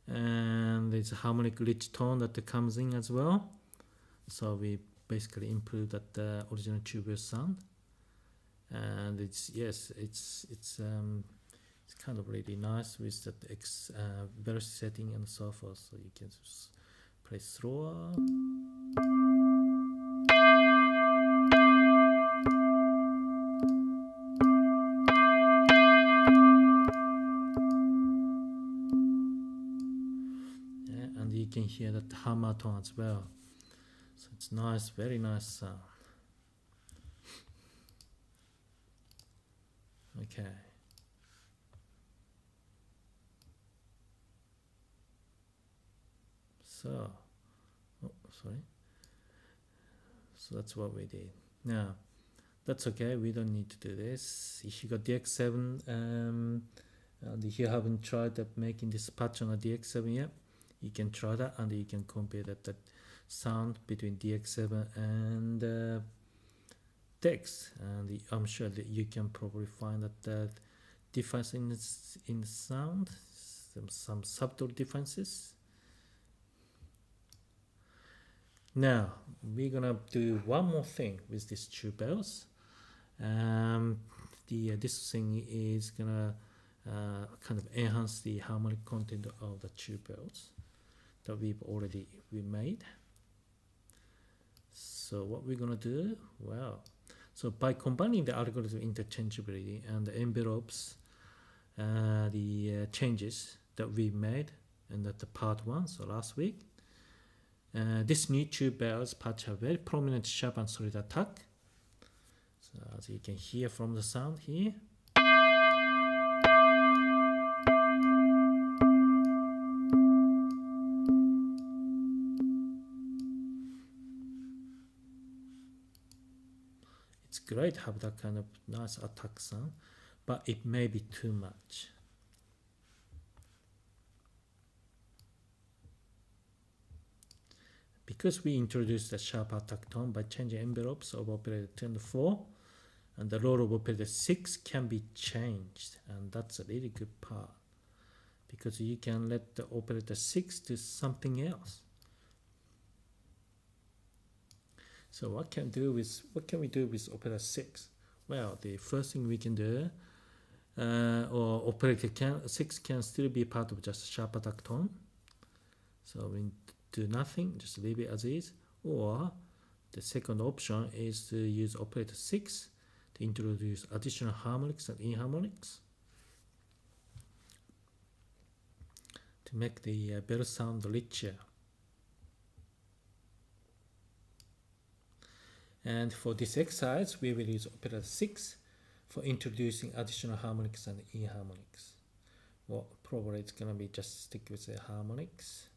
And there's a harmonic rich tone that comes in as well. So we basically improved that the original tube bell sound. And it's kind of really nice with that velocity setting and so forth. So you can just play slower. Yeah, and you can hear that hammer tone as well. So it's nice, very nice sound. Okay. So, sorry. So that's what we did. Now, that's okay. We don't need to do this. If you got DX7, and if you haven't tried making this patch on a DX7 yet, you can try that, and you can compare that sound between DX7 and Dex, and I'm sure that you can probably find that difference in the sound, some subtle differences. Now we're gonna do one more thing with these tube bells. This thing is gonna kind of enhance the harmonic content of the tube bells that we made. So what we're gonna do? Well. So by combining the algorithm interchangeability and the envelopes, the changes that we made in the part 1, so last week, this new tube bells patch have very prominent sharp and solid attack. So as you can hear from the sound here. It's great to have that kind of nice attack sound, but it may be too much. Because we introduced the sharp attack tone by changing envelopes of operator 10 to 4, and the role of operator 6 can be changed, and that's a really good part, because you can let the operator 6 do something else. So what can we do with operator 6? Well, the first thing we can do, or operator 6 can still be part of just sharp attack tone. So we do nothing, just leave it as is. Or the second option is to use operator 6 to introduce additional harmonics and inharmonics to make the bell sound richer. And for this exercise, we will use operator 6 for introducing additional harmonics and e-harmonics. Well, probably it's going to be just stick with the harmonics.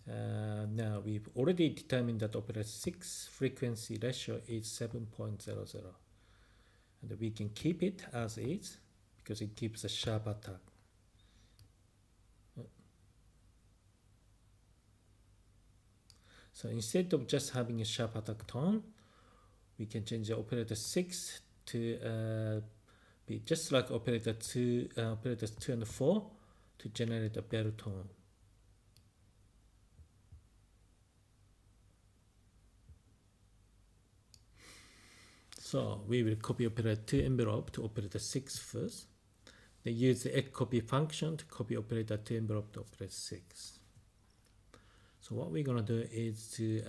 Now we've already determined that operator 6 frequency ratio is 7.00, and we can keep it as is because it gives a sharp attack. So instead of just having a sharp attack tone, we can change the operator 6 to be just like operators 2 and 4 to generate a bell tone. So we will copy operator 2 envelope to operator 6 first. Then use the copy function to copy operator 2 envelope to operator 6. So what we're going to do is to,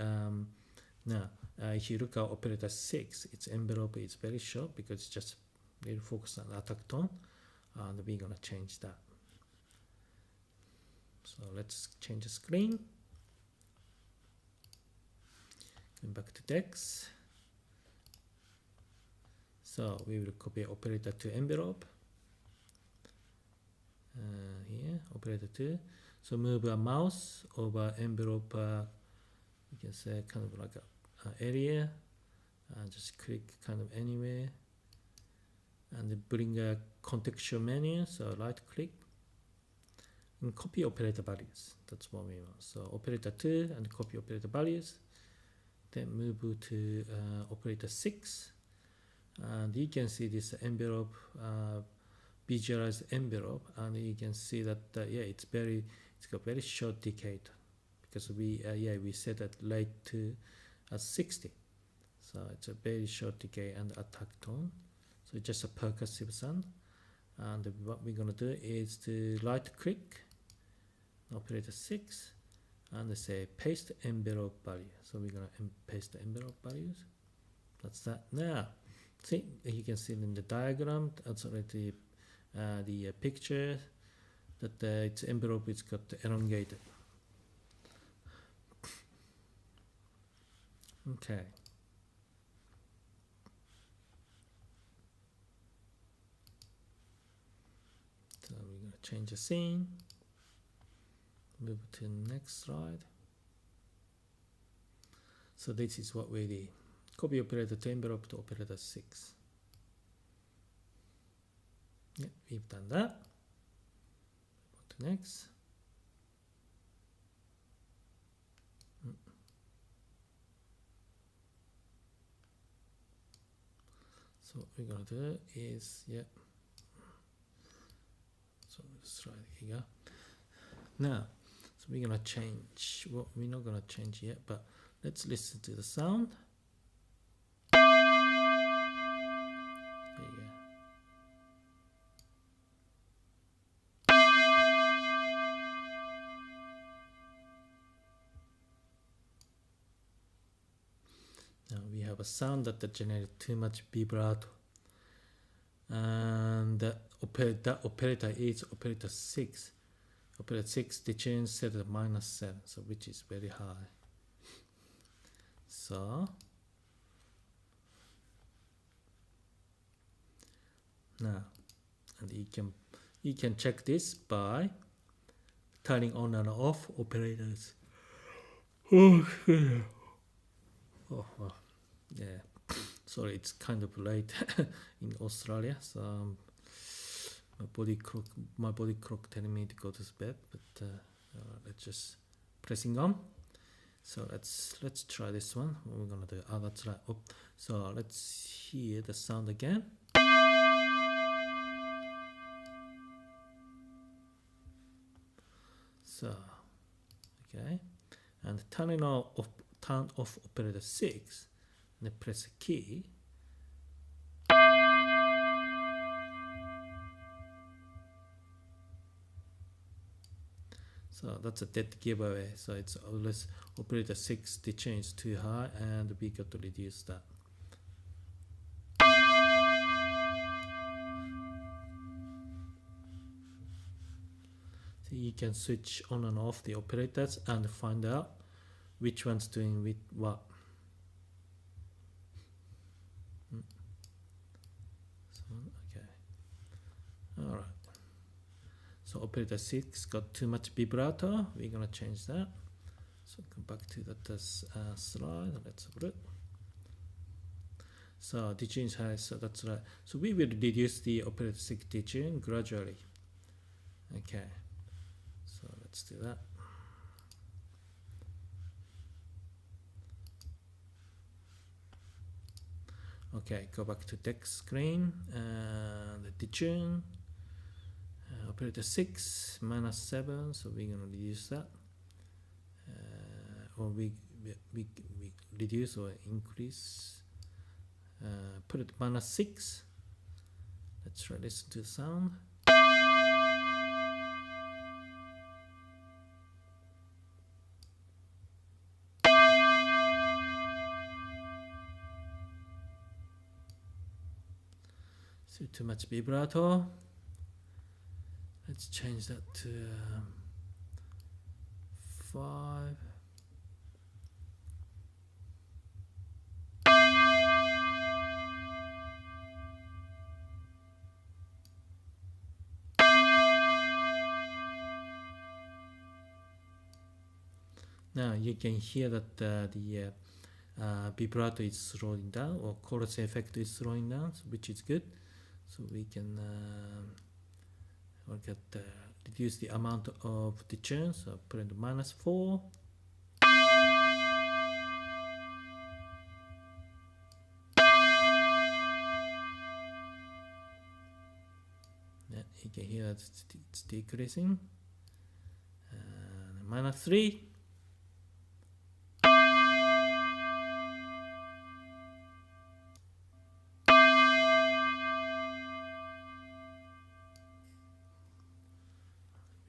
now if you look at operator 6, its envelope is very short because it's just really focused on attack tone, and we're going to change that. So let's change the screen. Going back to Dex. So we will copy operator 2 envelope. Here, operator 2. So move a mouse over envelope, you can say kind of like a area, and just click kind of anywhere, and bring a contextual menu, so right click, and copy operator values. That's what we want. So operator 2 and copy operator values, then move to operator 6, and you can see this envelope, visualize envelope, and you can see that yeah, it's got very short decay because we set that rate to at 60, so it's a very short decay and attack tone. So it's just a percussive sound, and what we're gonna do is to right click operator 6 and say paste envelope value. So we're gonna paste the envelope values. That's that. Now see, you can see in the diagram, that's already the picture, that its envelope is got elongated. Okay. So we're going to change the scene. Move to the next slide. So this is what we did. Copy operator to envelope to operator 6. Yeah, we've done that. Go to next. So what we're going to do is, yeah. So let's try it here. Now, so we're going to change. Well, we're not going to change yet, but let's listen to the sound. There you go. Now we have a sound that generates too much vibrato, and that operator is operator 6. Operator 6, the change set at -7, so which is very high. So now, and you can check this by turning on and off operators. Oh, well, yeah. Sorry, it's kind of late in Australia, so my body clock telling me to go to bed. But let's just pressing on. So let's try this one. What we're gonna do? Oh, that's right. Oh, so let's hear the sound again. So okay, and turn off operator 6, and then press the key. So that's a dead giveaway. So it's always operator 6, the change too high, and we got to reduce that. So you can switch on and off the operators and find out which one's doing with what. Alright. So operator 6 got too much vibrato. We're gonna change that. So come back to that slide. Let's have a look. So detune is high, so that's right. So we will reduce the operator 6 detune gradually. Okay. So let's do that. Okay, go back to text screen and detune. Operator 6 -7, so we're gonna reduce that. Or we reduce or increase. Put it -6. Let's try listen to the sound. So too much vibrato. Let's change that to 5. Now you can hear that the vibrato is slowing down, or chorus effect is slowing down, which is good. So we can reduce the amount of detune. So put it -4. Yeah, you can hear it's decreasing. -3.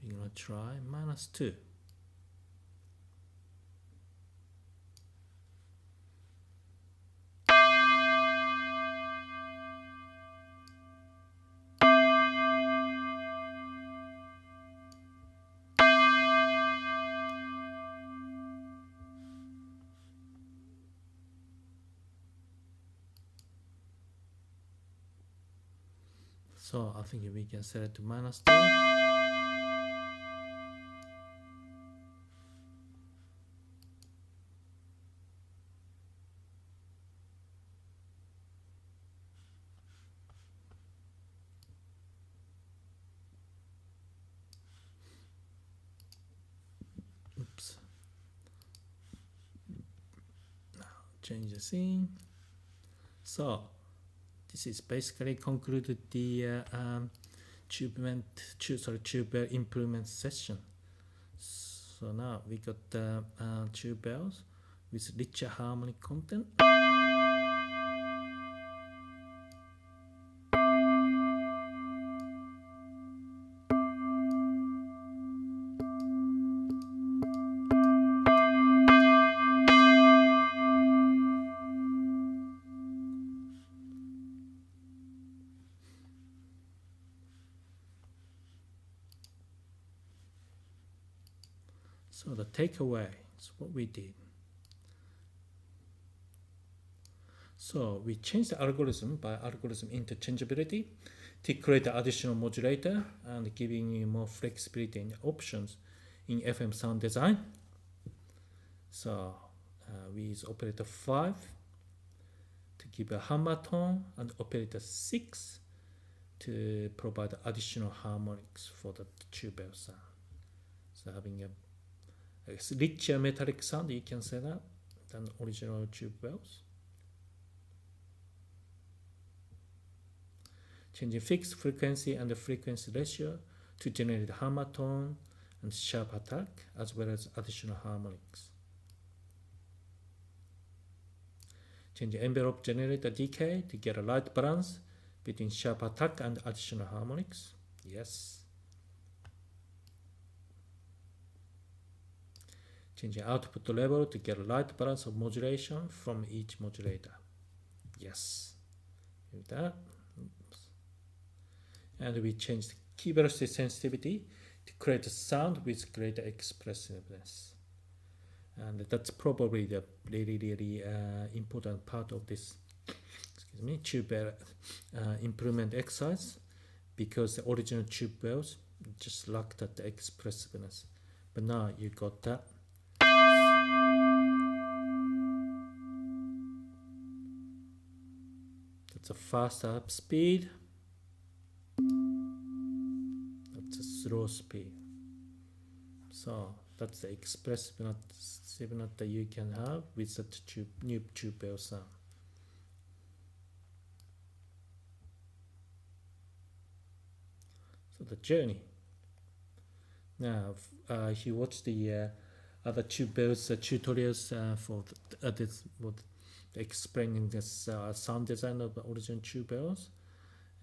We're gonna try -2. So I think we can set it to -2. Oops. Now change the scene. So this is basically concluded the tube bell improvement session. So now we got the tube bells with richer harmonic content. So the takeaway is what we did. So we changed the algorithm by algorithm interchangeability to create an additional modulator and giving you more flexibility and options in FM sound design. So we use operator 5 to give a hammer tone and operator 6 to provide additional harmonics for the tube bell sound. So having a richer metallic sound, you can say that, than original tube bells. Changing fixed frequency and the frequency ratio to generate hammer tone and sharp attack, as well as additional harmonics. Changing envelope generator decay to get a right balance between sharp attack and additional harmonics. Yes. Changing output level to get a right balance of modulation from each modulator. Yes. Do that. Oops. And we changed key velocity sensitivity to create a sound with greater expressiveness. And that's probably the really important part of this tube bell improvement exercise. because the original tube bells just lacked that expressiveness. But now you got that. That's a fast up speed. That's a slow speed. So that's the expressiveness that you can have with that new tube bell sound. So the journey. Now, if you watch the other tube bells tutorials for this, explaining this sound design of the original tube bells,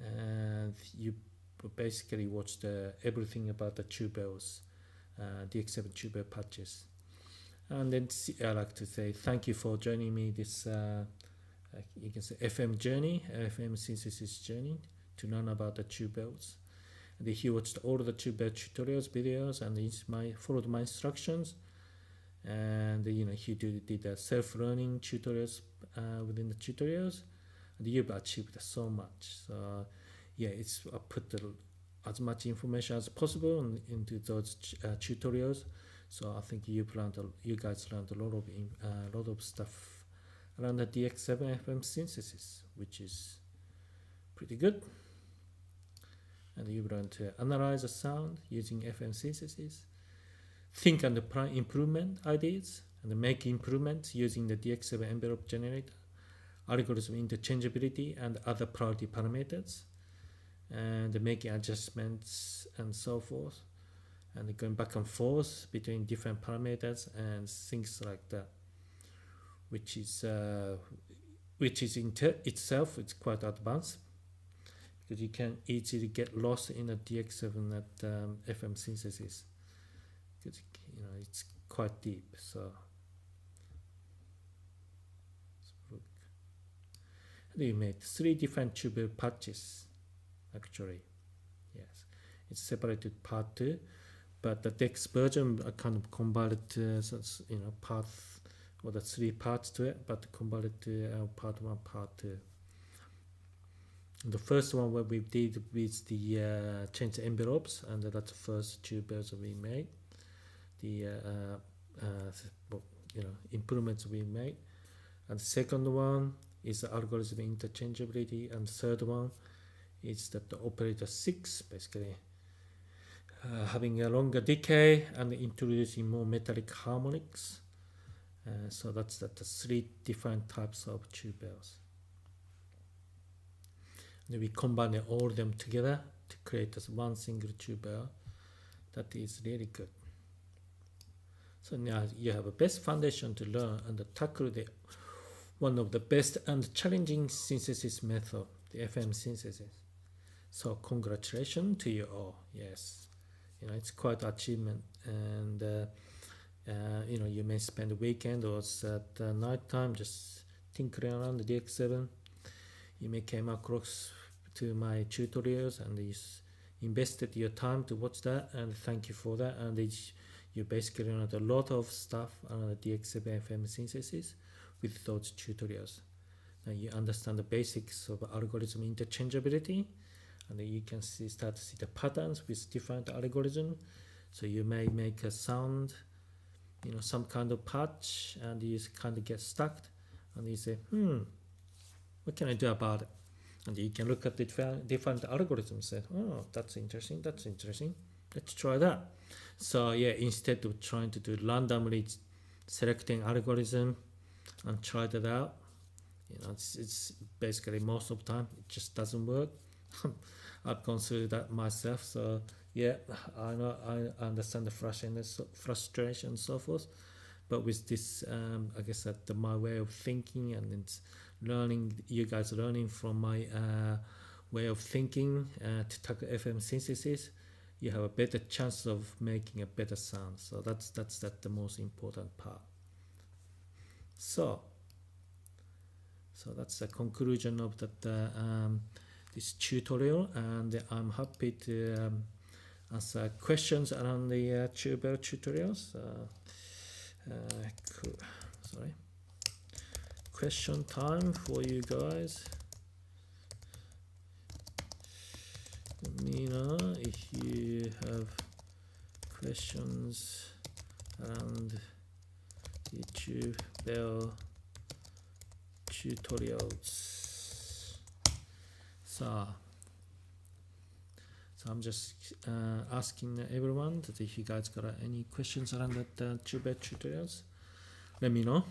and you basically watch everything about the tube bells, DX7 tube bell patches. And then I like to say thank you for joining me this you can say FM journey, FM synthesis journey to learn about the tube bells. And if you watched all the tube bell tutorials videos and followed my instructions, and if you did self-learning tutorials within the tutorials, and you've achieved so much. So yeah, I put as much information as possible into those tutorials. So I think you guys learned a lot of stuff around the DX7 FM synthesis, which is pretty good. And you learn to analyze the sound using FM synthesis, think on the improvement ideas, and make improvements using the DX7 envelope generator, algorithm interchangeability, and other priority parameters, and making adjustments and so forth, and going back and forth between different parameters and things like that, which is in itself it's quite advanced, because you can easily get lost in a DX7 FM synthesis, because it's quite deep. So we made 3 different tube bell patches actually. Yes, it's separated part 2, but the Dex version I kind of converted part or the 3 parts to it, but converted to part 1, part 2. The first one what we did with the change the envelopes, and that's the first tube bells we made. The improvements we made, and the second one is the algorithm interchangeability, and the third one is that the operator 6 basically having a longer decay and introducing more metallic harmonics. So that's the 3 different types of tube bells. And we combine all of them together to create this one single tube bell that is really good. So now you have a best foundation to learn and tackle one of the best and challenging synthesis method, the FM synthesis. So congratulations to you all. Yes, it's quite an achievement, and you may spend the weekend or at night time just tinkering around the DX7. You may came across to my tutorials and you invested your time to watch that, and thank you for that. And you basically learned a lot of stuff on the DX7 FM synthesis with those tutorials. Now you understand the basics of algorithm interchangeability, and you can start to see the patterns with different algorithms. So you may make a sound, some kind of patch, and you kind of get stuck, and you say, what can I do about it? And you can look at the different algorithms and say, oh, that's interesting, let's try that. So yeah, instead of trying to do randomly selecting algorithm and try that out, it's basically most of the time it just doesn't work. I've gone through that myself, so yeah, I know, I understand the frustration and so forth. But with this, I guess that my way of thinking, and it's you guys learning from my way of thinking to tackle FM synthesis, you have a better chance of making a better sound. So that's the most important part. So that's the conclusion of this tutorial, and I'm happy to answer questions around the tube bell tutorials. Cool. Sorry. Question time for you guys. let me know if you have questions around YouTube Bell tutorials. So I'm just asking everyone that if you guys got any questions around that Tube Bell tutorials, let me know.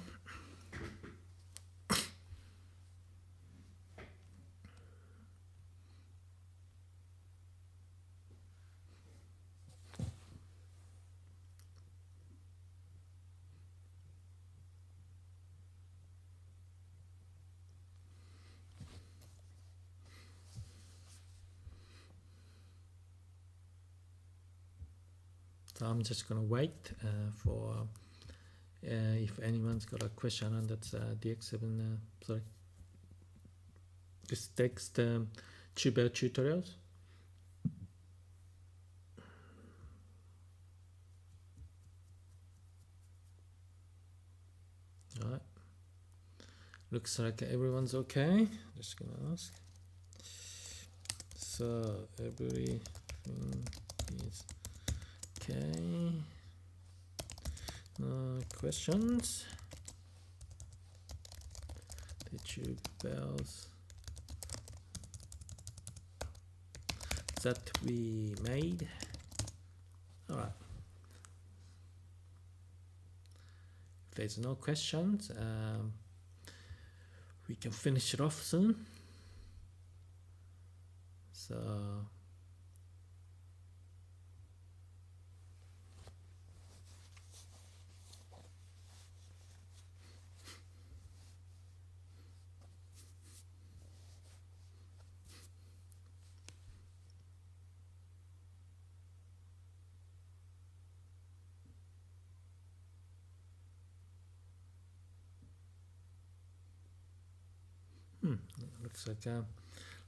So I'm just gonna wait for if anyone's got a question on that DX7 this Dexed Tub Bell tutorials. All right, looks like everyone's okay. Just gonna ask. So everything is okay. Questions? The Tube Bells that we made. All right. If there's no questions, we can finish it off soon. So.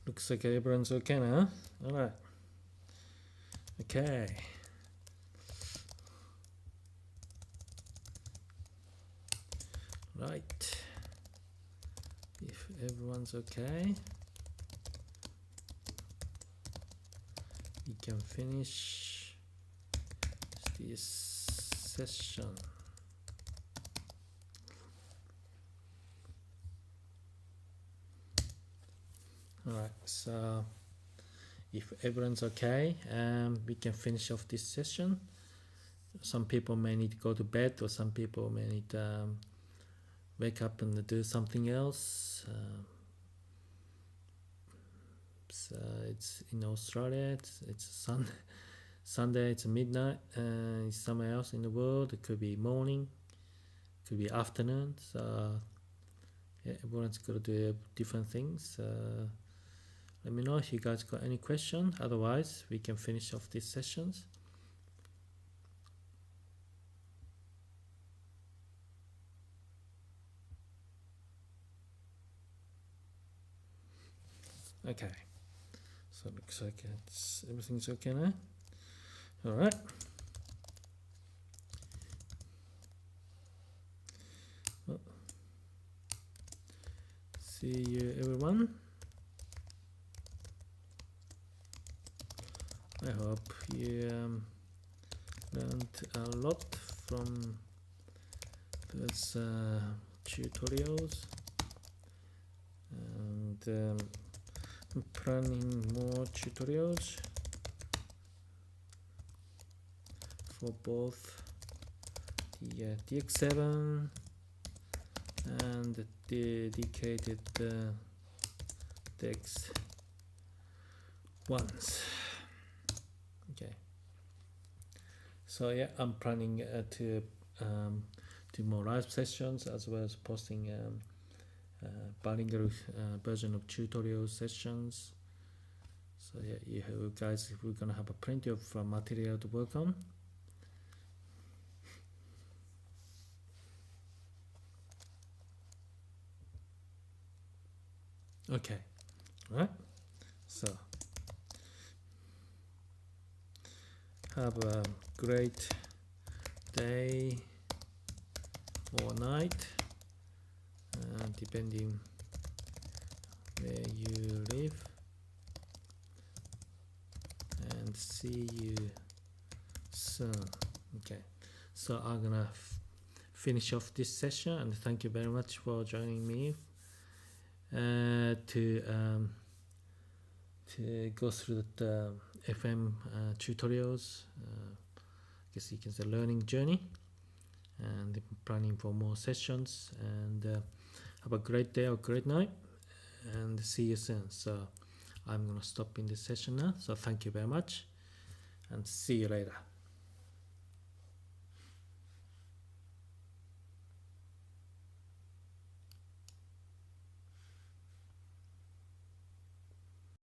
Looks like everyone's okay now. All right. Okay. Right. If everyone's okay, we can finish this session. Alright, so if everyone's okay, we can finish off this session. Some people may need to go to bed, or some people may need to wake up and do something else. So it's in Australia, it's Sunday, it's midnight, it's somewhere else in the world. It could be morning, it could be afternoon. So yeah, everyone's got to do different things. Let me know if you guys got any questions. Otherwise, we can finish off these sessions. Okay. So it looks like everything's okay now. All right. Well, see you, everyone. I hope you learned a lot from those tutorials, and I'm planning more tutorials for both the DX7 and the dedicated Dex ones. Okay, so yeah, I'm planning to do more live sessions, as well as posting bilingual version of tutorial sessions. So yeah, you guys, we're gonna have plenty of material to work on. Okay, all right, so have a great day or night, depending where you live. and see you soon. Okay, so I'm gonna finish off this session, and thank you very much for joining me to go through the FM tutorials. I guess you can say learning journey, and planning for more sessions. And have a great day or great night, and see you soon. So I'm gonna stop in this session now. So thank you very much, and see you later.